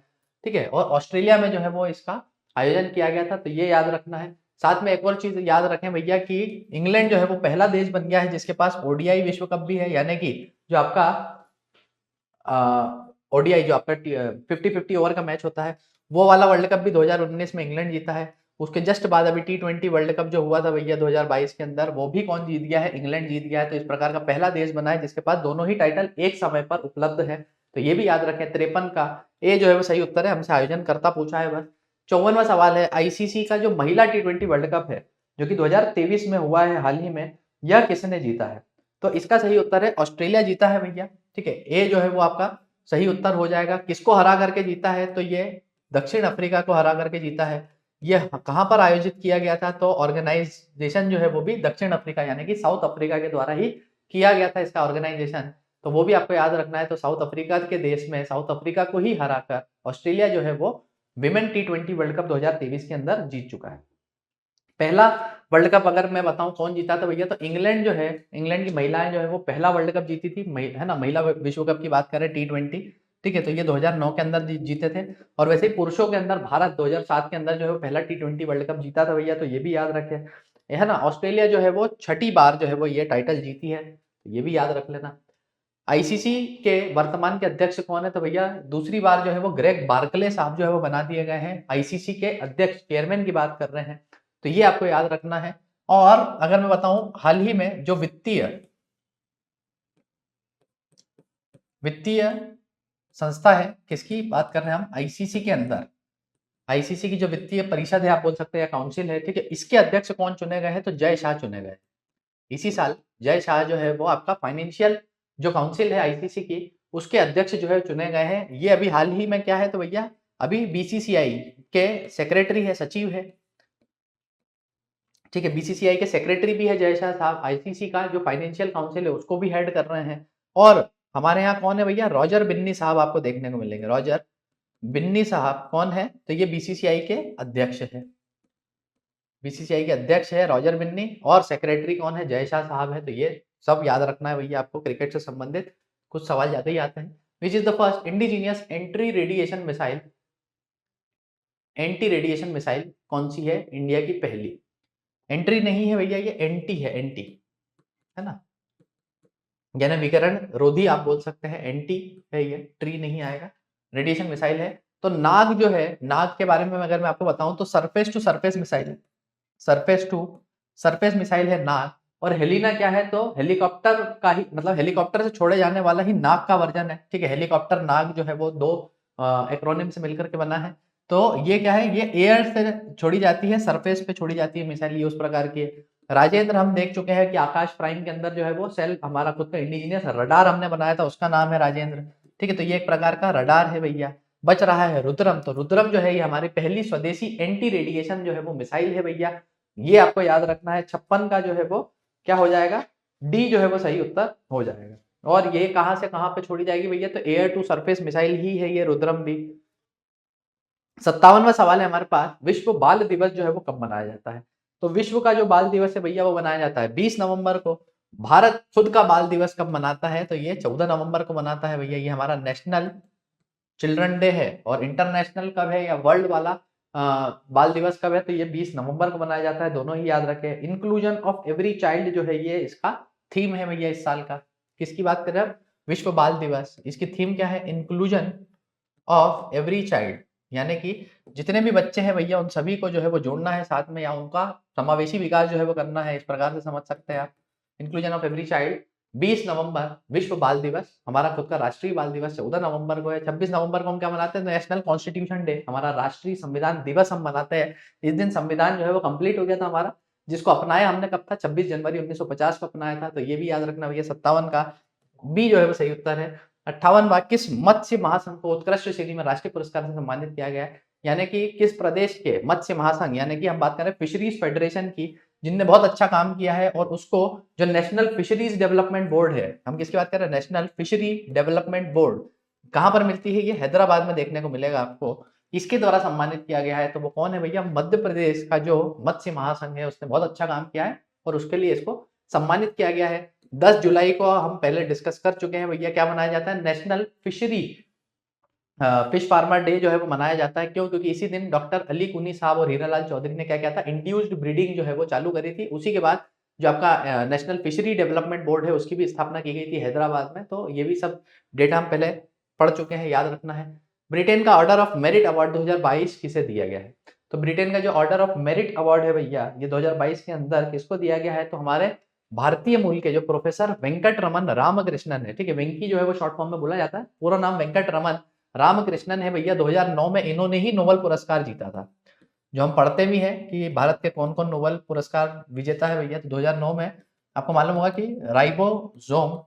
ठीक है। और ऑस्ट्रेलिया में जो है वो इसका आयोजन किया गया था, तो ये याद रखना है। साथ में एक और चीज याद रखें भैया कि इंग्लैंड जो है वो पहला देश बन गया है जिसके पास ओडीआई विश्व कप भी है, यानी कि जो आपका ओडीआई जो आपका 50-50 ओवर का मैच होता है, वो वाला वर्ल्ड कप भी 2019 में इंग्लैंड जीता है। उसके जस्ट बाद अभी T20 वर्ल्ड कप जो हुआ था भैया 2022 के अंदर, वो भी कौन जीत गया है? इंग्लैंड जीत गया है। तो इस प्रकार का पहला देश बना है जिसके पास दोनों ही टाइटल एक समय पर उपलब्ध है। तो ये भी याद रखें। 53 का ए जो है वो सही उत्तर है, हमसे आयोजन करता पूछा है बस। 54वां सवाल है, आईसीसी का जो महिला T20 वर्ल्ड कप है जो कि 2023 में हुआ है हाल ही में, यह किसने जीता है? तो इसका सही उत्तर है ऑस्ट्रेलिया जीता है भैया, ठीक है। ए जो है वो आपका सही उत्तर हो जाएगा। किसको हरा करके जीता है? तो ये दक्षिण अफ्रीका को हरा करके जीता है। ये कहाँ पर आयोजित किया गया था? तो ऑर्गेनाइजेशन जो है वो भी दक्षिण अफ्रीका यानी कि साउथ अफ्रीका के द्वारा ही किया गया था इसका ऑर्गेनाइजेशन। तो वो भी आपको याद रखना है। तो साउथ अफ्रीका के देश में साउथ अफ्रीका को ही हराकर ऑस्ट्रेलिया जो है वो विमेन T20 वर्ल्ड कप 2023 के अंदर जीत चुका है। पहला वर्ल्ड कप अगर मैं बताऊं कौन जीता था भैया, तो इंग्लैंड जो है, इंग्लैंड की महिलाएं जो है वो पहला वर्ल्ड कप जीती थी, है ना, महिला विश्व कप की बात करें T20, ठीक है, तो ये 2009 के अंदर जीते थे। और वैसे ही पुरुषों के अंदर भारत 2007 के अंदर जो है वो पहला T20 वर्ल्ड कप जीता था भैया, तो ये भी याद रखें, है ना। ऑस्ट्रेलिया जो है वो छठी बार जो है वो ये टाइटल जीती है, तो ये भी याद रख लेना। आईसीसी के वर्तमान के अध्यक्ष कौन है, तो भैया दूसरी बार जो है वो ग्रेग बार्कले साहब जो है वो बना दिए गए हैं आईसीसी के अध्यक्ष, चेयरमैन की बात कर रहे हैं, तो ये आपको याद रखना है। और अगर मैं बताऊं हाल ही में जो वित्तीय संस्था है, किसकी बात कर रहे हैं हम, आईसीसी के अंदर, आईसीसी की जो वित्तीय परिषद है आप बोल सकते हैं, या काउंसिल है, ठीक है, इसके अध्यक्ष कौन चुने गए हैं, तो जय शाह चुने गए। इसी साल जय शाह जो है वो आपका फाइनेंशियल जो काउंसिल है आईसीसी की, उसके अध्यक्ष जो है चुने गए हैं। ये अभी हाल ही में क्या है, तो भैया अभी बीसीसीआई के सेक्रेटरी है, सचिव है, ठीक है, बीसीसीआई के सेक्रेटरी भी है जय शाह साहब, आईसीसी का जो फाइनेंशियल काउंसिल है उसको भी हेड कर रहे हैं। और हमारे यहाँ कौन है भैया, रॉजर बिन्नी साहब आपको देखने को मिलेंगे, रॉजर बिन्नी साहब कौन है, तो ये बीसीसीआई के अध्यक्ष है, बीसीसीआई के अध्यक्ष है रॉजर बिन्नी, और सेक्रेटरी कौन है, जय शाह साहब है। तो ये सब याद रखना है भैया आपको, क्रिकेट से संबंधित कुछ सवाल ज्यादा ही आते हैं। Which is the first indigenous anti radiation missile, anti radiation missile कौन सी है इंडिया की पहली, एंट्री नहीं है भैया, ये एंटी है, एंटी, है ना, यानी विकिरण रोधी आप बोल सकते हैं, एंटी है ये, ट्री नहीं आएगा, रेडिएशन मिसाइल है। तो नाग जो है, नाग के बारे में अगर मैं आपको बताऊं तो सरफेस टू सरफेस मिसाइल है, सरफेस टू सरफेस मिसाइल है नाग। और हेलिना क्या है, तो हेलीकॉप्टर का ही, मतलब हेलीकॉप्टर से छोड़े जाने वाला ही नाग का वर्जन है, ठीक है, हेलीकॉप्टर नाग जो है वो दो एक्रोनिम से मिलकर के बना है। तो ये क्या है, ये एयर से छोड़ी जाती है, सरफेस पे छोड़ी जाती है मिसाइल, ये उस प्रकार की है। राजेंद्र हम देख चुके हैं कि आकाश प्राइम के अंदर जो है वो सेल हमारा खुद का इंडिजीनियस रडार हमने बनाया था, उसका नाम है राजेंद्र, ठीक है, तो ये एक प्रकार का रडार है भैया। बच रहा है रुद्रम, तो रुद्रम जो है ये हमारी पहली स्वदेशी एंटी रेडिएशन जो है वो मिसाइल है भैया, ये आपको याद रखना है। 56 का जो है वो क्या हो जाएगा, डी जो है वो सही उत्तर हो जाएगा। और ये कहां से कहां पे छोड़ी जाएगी भैया, तो एयर टू सरफेस मिसाइल ही है ये रुद्रम भी। 57वां सवाल है हमारे पास, विश्व बाल दिवस जो है वो कब मनाया जाता है, तो विश्व का जो बाल दिवस है भैया वो मनाया जाता है 20 नवंबर को। भारत खुद का बाल दिवस कब मनाता है, तो ये 14 नवंबर को मनाता है भैया, ये हमारा नेशनल चिल्ड्रन डे है। और इंटरनेशनल कब है या वर्ल्ड वाला बाल दिवस कब है, तो ये 20 नवंबर को मनाया जाता है, दोनों ही याद रखें। इंक्लूजन ऑफ एवरी चाइल्ड जो है ये इसका थीम है भैया इस साल का, किसकी बात कर रहे हैं, विश्व बाल दिवस, इसकी थीम क्या है, इंक्लूजन ऑफ एवरी चाइल्ड, यानी कि जितने भी बच्चे हैं भैया उन सभी को जो है वो जोड़ना है साथ में, या उनका समावेशी विकास जो है वो करना है, इस प्रकार से समझ सकते हैं आप। इंक्लूजन ऑफ एवरी चाइल्ड, 20 नवंबर विश्व बाल दिवस, हमारा खुद का राष्ट्रीय बाल दिवस 14 नवंबर को है। 26 नवंबर को हम क्या मनाते हैं, नेशनल कॉन्स्टिट्यूशन डे, हमारा राष्ट्रीय संविधान दिवस हम मनाते हैं। इस दिन संविधान जो है वो कंप्लीट हो गया था हमारा, जिसको अपनाया हमने कब था, 26 जनवरी 1950 को अपनाया था, तो ये भी याद रखना भैया। 57 का बी जो है वो सही उत्तर है। 58वां, किस मत्स्य महासंघ को उत्कृष्ट श्रेणी में राष्ट्रीय पुरस्कार से सम्मानित किया गया है, यानी कि किस प्रदेश के मत्स्य महासंघ, यानी कि हम बात करें फिशरीज फेडरेशन की, जिनने बहुत अच्छा काम किया है, और उसको जो नेशनल फिशरीज डेवलपमेंट बोर्ड है, हम किसकी बात कर रहे हैं, नेशनल फिशरी डेवलपमेंट बोर्ड, कहां पर मिलती है, ये हैदराबाद में देखने को मिलेगा आपको, इसके द्वारा सम्मानित किया गया है। तो वो कौन है भैया, मध्य प्रदेश का जो मत्स्य महासंघ है उसने बहुत अच्छा काम किया है और उसके लिए इसको सम्मानित किया गया है। 10 जुलाई को हम पहले डिस्कस कर चुके हैं भैया, क्या मनाया जाता है, national fishery fish farmer day जो है वो मनाया जाता है। क्यों, क्योंकि इसी दिन डॉक्टर अली कुनी साहब और हीरालाल चौधरी ने क्या किया था, इंड्यूस्ड ब्रीडिंग जो है वो चालू करी थी। उसी के बाद जो आपका नेशनल फिशरी डेवलपमेंट बोर्ड है उसकी भी स्थापना की गई थी हैदराबाद में। तो ये भी सब डेटा हम पहले पढ़ चुके हैं, याद रखना है। ब्रिटेन का ऑर्डर ऑफ मेरिट अवार्ड 2022 किसे दिया गया है, तो ब्रिटेन का जो ऑर्डर ऑफ मेरिट अवार्ड है भैया ये 2022 के अंदर किसको दिया गया है, तो हमारे भारतीय मूल के जो प्रोफेसर वेंकट रमन रामकृष्णन है, ठीक है, वेंकी जो है वो शॉर्ट फॉर्म में बोला जाता है, पूरा नाम वेंकट रमन रामकृष्णन है भैया। 2009 में इन्होंने ही नोबेल पुरस्कार जीता था, जो हम पढ़ते भी हैं कि भारत के कौन कौन नोबेल पुरस्कार विजेता है भैया, तो 2009 में आपको मालूम होगा कि राइबोसोम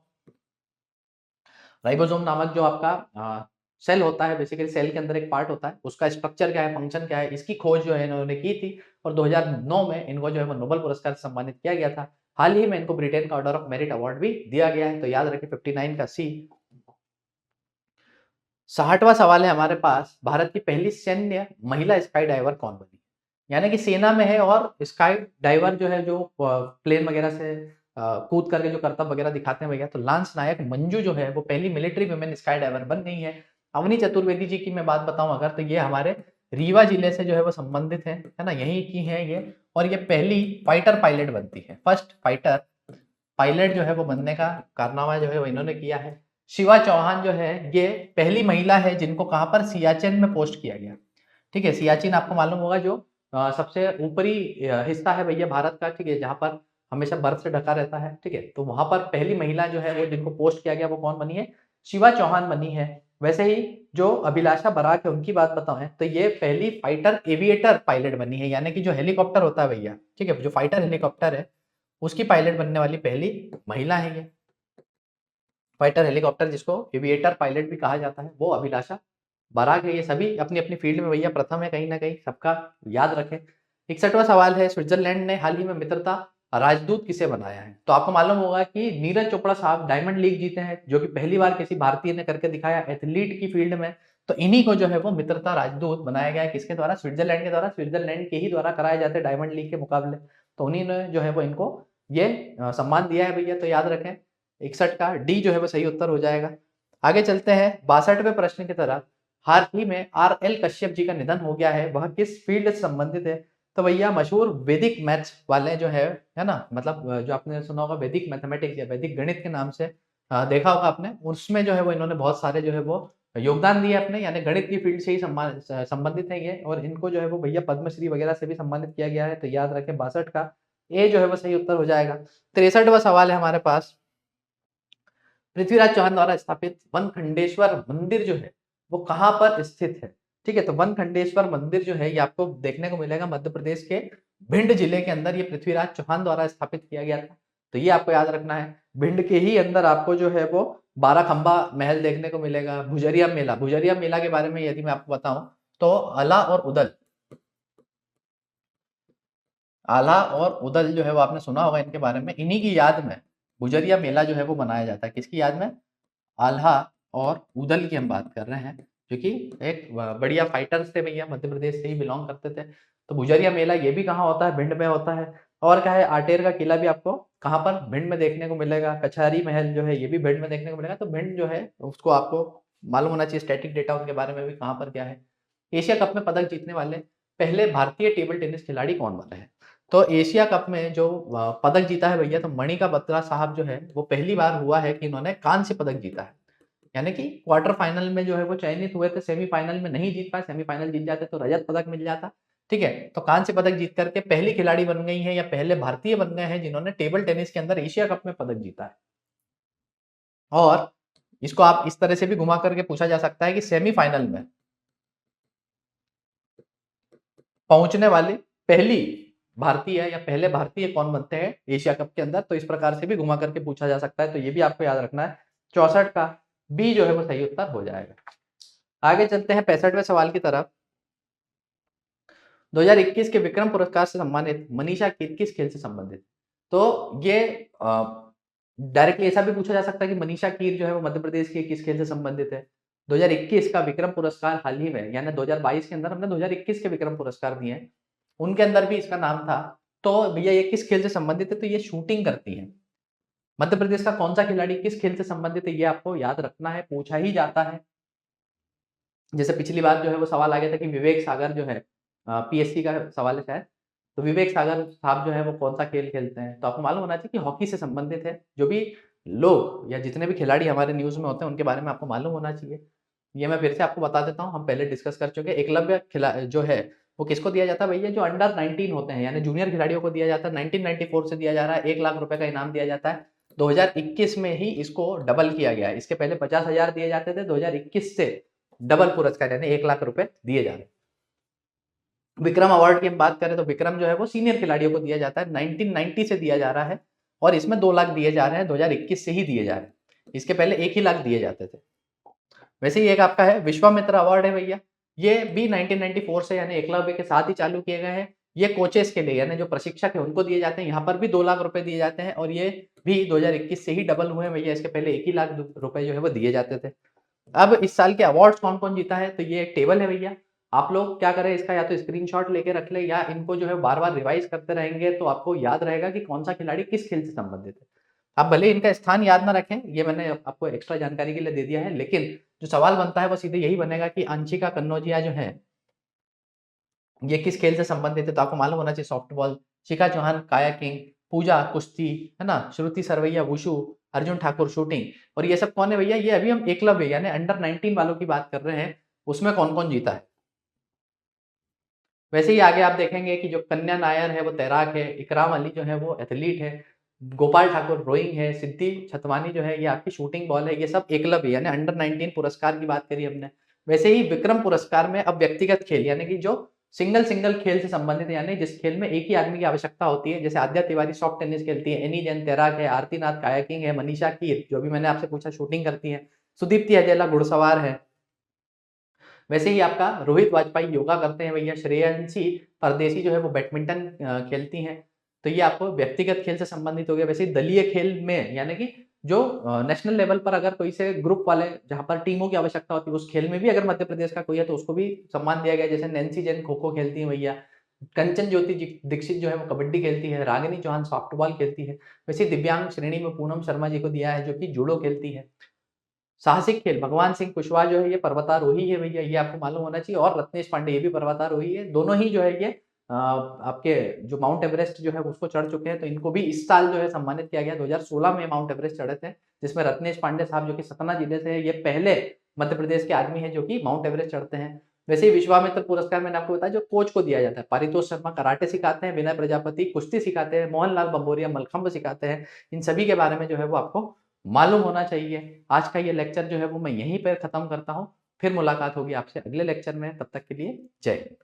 नामक जो आपका सेल होता है, बेसिकली सेल के अंदर एक पार्ट होता है, उसका स्ट्रक्चर क्या है, फंक्शन क्या है, इसकी खोज जो है इन्होंने की थी और 2009 में इनको जो है वो नोबेल पुरस्कार से सम्मानित किया गया था। हाल ही में इनको ब्रिटेन का ऑर्डर ऑफ मेरिट अवार्ड भी दिया गया है। तो याद रखें 59 का सी। 60वां सवाल है हमारे पास, भारत की पहली सैन्य महिला स्काई डाइवर कौन बनी? यानी कि सेना में है और स्काई डाइवर जो है, जो प्लेन वगैरह से कूद करके जो करतब वगैरह दिखाते हैं भैया, तो लांस नायक मंजू जो है वो पहली मिलिट्री वुमेन स्काई डाइवर बन गई है। अवनी चतुर्वेदी जी की मैं बात बताऊं अगर, तो ये हमारे रीवा जिले से जो है वो संबंधित है ना, यहीं की है ये। और ये पहली फाइटर पायलट बनती है, फर्स्ट फाइटर पायलट जो है वो बनने का कारनामा जो है वो इन्होंने किया है। शिवा चौहान जो है ये पहली महिला है जिनको कहां पर, सियाचिन में पोस्ट किया गया। ठीक है, सियाचिन आपको मालूम होगा जो सबसे ऊपरी हिस्सा है भैया भारत का, ठीक है, जहां पर हमेशा बर्फ से ढका रहता है। ठीक है, तो वहां पर पहली महिला जो है वो जिनको पोस्ट किया गया वो कौन बनी है? शिवा चौहान बनी है। वैसे ही जो अभिलाषा बराक है उनकी बात बताएं तो ये पहली फाइटर एविएटर पायलट बनी है, यानी कि जो हेलीकॉप्टर होता है भैया, ठीक है, जो फाइटर हेलीकॉप्टर है उसकी पायलट बनने वाली पहली महिला है ये। फाइटर हेलीकॉप्टर जिसको एविएटर पायलट भी कहा जाता है वो अभिलाषा बराक है। ये सभी अपनी अपनी फील्ड में भैया प्रथम है कहीं ना कहीं, सबका याद रखें। 61वां सवाल है, स्विट्जरलैंड ने हाल ही में मित्रता राजदूत किसे बनाया है? तो आपको मालूम होगा कि नीरज चोपड़ा साहब डायमंड लीग जीते हैं, जो कि पहली बार किसी भारतीय ने करके दिखाया एथलीट की फील्ड में। तो इन्हीं को जो है वो मित्रता राजदूत बनाया गया है, किसके द्वारा? स्विट्जरलैंड के द्वारा। स्विट्जरलैंड के ही द्वारा कराए जाते हैं डायमंड लीग के मुकाबले, तो उन्हीं ने जो है वो इनको ये सम्मान दिया है भैया, तो याद रखें 61 का डी जो है वो सही उत्तर हो जाएगा। आगे चलते हैं 62वें प्रश्न की तरफ। हाल ही में RL कश्यप जी का निधन हो गया है, वह किस फील्ड से संबंधित है? तो भैया मशहूर वैदिक मैथ्स वाले जो है ना, मतलब जो आपने सुना होगा वैदिक मैथमेटिक्स या वैदिक गणित के नाम से देखा होगा आपने, उसमें जो है वो इन्होंने बहुत सारे जो है वो योगदान दिए अपने, यानी गणित की फील्ड से ही संबंधित है ये। और इनको जो है वो भैया पद्मश्री वगैरह से भी सम्मानित किया गया है, तो याद रखें 62 का ए जो है वो सही उत्तर हो जाएगा। 63वां सवाल है हमारे पास, पृथ्वीराज चौहान द्वारा स्थापित वनखंडेश्वर मंदिर जो है वो कहां पर स्थित है? ठीक है, तो वनखंडेश्वर मंदिर जो है ये आपको देखने को मिलेगा मध्य प्रदेश के भिंड जिले के अंदर, ये पृथ्वीराज चौहान द्वारा स्थापित किया गया था। तो ये आपको याद रखना है। भिंड के ही अंदर आपको जो है वो 12 खंबा महल देखने को मिलेगा। भुजरिया मेला के बारे में यदि मैं आपको बताऊं तो आला और उदल जो है वो आपने सुना होगा इनके बारे में, इन्हीं की याद में भुजरिया मेला जो है वो मनाया जाता है। किसकी याद में? आल्हा और उदल की हम बात कर रहे हैं, जो कि एक बढ़िया फाइटर्स थे भैया, मध्य प्रदेश से ही बिलोंग करते थे। तो भुजरिया मेला ये भी कहाँ होता है? भिंड में होता है। और क्या है, आटेर का किला भी आपको कहाँ पर? भिंड में देखने को मिलेगा। कचहरी महल जो है ये भी भिंड में देखने को मिलेगा। तो भिंड जो है उसको आपको मालूम होना चाहिए, स्टैटिक डेटा उनके बारे में भी कहाँ पर क्या है। एशिया कप में पदक जीतने वाले पहले भारतीय टेबल टेनिस खिलाड़ी कौन बने हैं? तो एशिया कप में जो पदक जीता है भैया, तो मणिका बत्रा साहब जो है वो पहली बार हुआ है कि इन्होंने कांस्य पदक जीता है। यानी कि क्वार्टर फाइनल में जो है वो चयनित हुए थे, सेमीफाइनल में नहीं जीत पाए, सेमीफाइनल जीत जाते तो रजत पदक मिल जाता। ठीक है, तो कांस्य पदक जीत करके पहली खिलाड़ी बन गई है या पहले भारतीय बन गए हैं जिन्होंने टेबल टेनिस के अंदर एशिया कप में पदक जीता है। और इसको आप इस तरह से भी घुमा करके पूछा जा सकता है कि सेमीफाइनल में पहुंचने वाली पहली भारतीय या पहले भारतीय कौन बनते हैं एशिया कप के अंदर, तो इस प्रकार से भी घुमा करके पूछा जा सकता है। तो ये भी आपको याद रखना है। 64 का बी जो है वो सही उत्तर हो जाएगा। आगे चलते हैं 65वें सवाल की तरफ। 2021 के विक्रम पुरस्कार से सम्मानित मनीषा कीर किस खेल से संबंधित? तो ये डायरेक्टली ऐसा भी पूछा जा सकता है कि मनीषा कीर जो है वो मध्य प्रदेश के किस खेल से संबंधित है। 2021 का विक्रम पुरस्कार हाल ही में, यानी 2022 के अंदर हमने 2021 के विक्रम पुरस्कार दिए हैं, उनके अंदर भी इसका नाम था। तो भैया ये किस खेल से संबंधित है? तो ये शूटिंग करती है। मध्य प्रदेश का कौन सा खिलाड़ी किस खेल से संबंधित है ये आपको याद रखना है, पूछा ही जाता है। जैसे पिछली बार जो है वो सवाल आ गया था कि विवेक सागर जो है, पीएससी का सवाल है शायद, तो विवेक सागर साहब जो है वो कौन सा खेल खेलते हैं? तो आपको मालूम होना चाहिए कि हॉकी से संबंधित है। जो भी लोग या जितने भी खिलाड़ी हमारे न्यूज में होते हैं उनके बारे में आपको मालूम होना चाहिए। ये मैं फिर से आपको बता देता हूँ, हम पहले डिस्कस कर चुके हैं। एकलव्य खिला जो है वो किसको दिया जाता है भैया? जो अंडर 19 होते हैं, यानी जूनियर खिलाड़ियों को दिया जाता है। 1994 से दिया जा रहा है, 1 लाख रुपए का इनाम दिया जाता है। 2021 में ही इसको डबल किया गया है। इसके पहले 50,000 दिए जाते थे, 2021 से डबल पुरस्कार यानी 1 लाख रुपए दिए जा रहे हैं। विक्रम अवार्ड की हम बात करें तो विक्रम जो है वो सीनियर खिलाड़ियों को दिया जाता है, 1990 से दिया जा रहा है और इसमें 2 लाख दिए जा रहे हैं, 2021 से ही दिए जा रहे हैं। इसके पहले 1 ही लाख दिए जाते थे। वैसे ही एक आपका है विश्वामित्र अवार्ड है भैया, ये भी 1994 से यानी एकलव्य के साथ ही चालू किए गए हैं। ये कोचेस के लिए यानी जो प्रशिक्षक है उनको दिए जाते हैं। यहाँ पर भी 2 लाख रुपए दिए जाते हैं और ये भी 2021 से ही डबल हुए हैं भैया। इसके पहले 1 ही लाख रुपए जो है वो दिए जाते थे। अब इस साल के अवार्ड्स कौन-कौन जीता है, तो ये एक टेबल है भैया। आप लोग क्या करें, इसका या तो स्क्रीनशॉट लेके रख लें या इनको जो है बार-बार रिवाइज़ करते रहेंगे तो आपको याद रहेगा कि कौन-सा खिलाड़ी किस खेल से संबंधित है। आप भले इनका स्थान याद ना रखें, ये मैंने आपको एक्स्ट्रा जानकारी के लिए दे दिया है, लेकिन जो सवाल बनता है वो सीधे यही बनेगा कि अंशिका कन्नौजिया जो है, ये किस खेल से संबंधित है? तो आपको मालूम होना चाहिए सॉफ्टबॉल, शिखा चौहान कायाकिंग, पूजा कुश्ती, है ना? श्रुति सरवैया वुशु, अर्जुन ठाकुर शूटिंग। और ये सब कौन है भैया? ये अभी हम एकलव्य यानी अंडर 19 वालों की बात कर रहे हैं, उसमें कौन-कौन जीता है। वैसे ही आगे आप देखेंगे कि जो कन्या नायर है वो तैराक है, इकराम अली जो है वो एथलीट है, गोपाल ठाकुर रोइंग है, सिद्धि छतवानी जो है ये आपकी शूटिंग बॉल है, ये सब एकलव्य यानी अंडर 19 पुरस्कार की बात करी हमने। वैसे ही विक्रम पुरस्कार में अब व्यक्तिगत खेल यानी कि जो सिंगल खेल से संबंधित है यानी जिस खेल में एक ही आदमी की आवश्यकता होती है, जैसे आद्या तिवारी सॉफ्ट टेनिस खेलती है, एनी जैन तैराक है, आरती नाथ कायाकिंग है, मनीषा कीर जो अभी मैंने आपसे पूछा शूटिंग करती है, सुदीप्ति हजेला घुड़सवार है। वैसे ही आपका रोहित वाजपेयी योगा करते हैं भैया, श्रेयांशी परदेसी जो है वो बैडमिंटन खेलती हैं। तो ये आपको व्यक्तिगत खेल से संबंधित हो गया। वैसे ही दलीय खेल में यानी कि जो नेशनल लेवल पर अगर कोई से ग्रुप वाले जहाँ पर टीमों की आवश्यकता होती है, उस खेल में भी अगर मध्य प्रदेश का कोई है तो उसको भी सम्मान दिया गया। जैसे नैन्सी जैन खो-खो खेलती हैं भैया, कंचन ज्योति दीक्षित जो है वो कबड्डी खेलती है, रागिनी चौहान सॉफ्टबॉल खेलती है। वैसे ही दिव्यांग श्रेणी में पूनम शर्मा जी को दिया है जो कि जूडो खेलती है। साहसिक खेल भगवान सिंह कुशवाहा जो है ये पर्वतारोही है भैया, ये आपको मालूम होना चाहिए और रत्नेश पांडे ये भी पर्वतारोही है। दोनों ही जो है ये आपके जो माउंट एवरेस्ट जो है उसको चढ़ चुके हैं, तो इनको भी इस साल जो है सम्मानित किया गया। 2016 में माउंट एवरेस्ट चढ़े थे, जिसमें रत्नेश पांडे साहब जो कि सतना जिले से है, ये पहले मध्य प्रदेश के आदमी हैं जो कि माउंट एवरेस्ट चढ़ते हैं। वैसे ही विश्वामित्र पुरस्कार मैंने आपको बताया जो कोच को दिया जाता है। पारितोष शर्मा कराटे सिखाते हैं, विनय प्रजापति कुश्ती सिखाते हैं, मोहनलाल बंबोरिया मलखम्ब सिखाते हैं। इन सभी के बारे में जो है वो आपको मालूम होना चाहिए। आज का ये लेक्चर जो है वो मैं यहीं पर खत्म करता हूँ। फिर मुलाकात होगी आपसे अगले लेक्चर में, तब तक के लिए जय हिंद।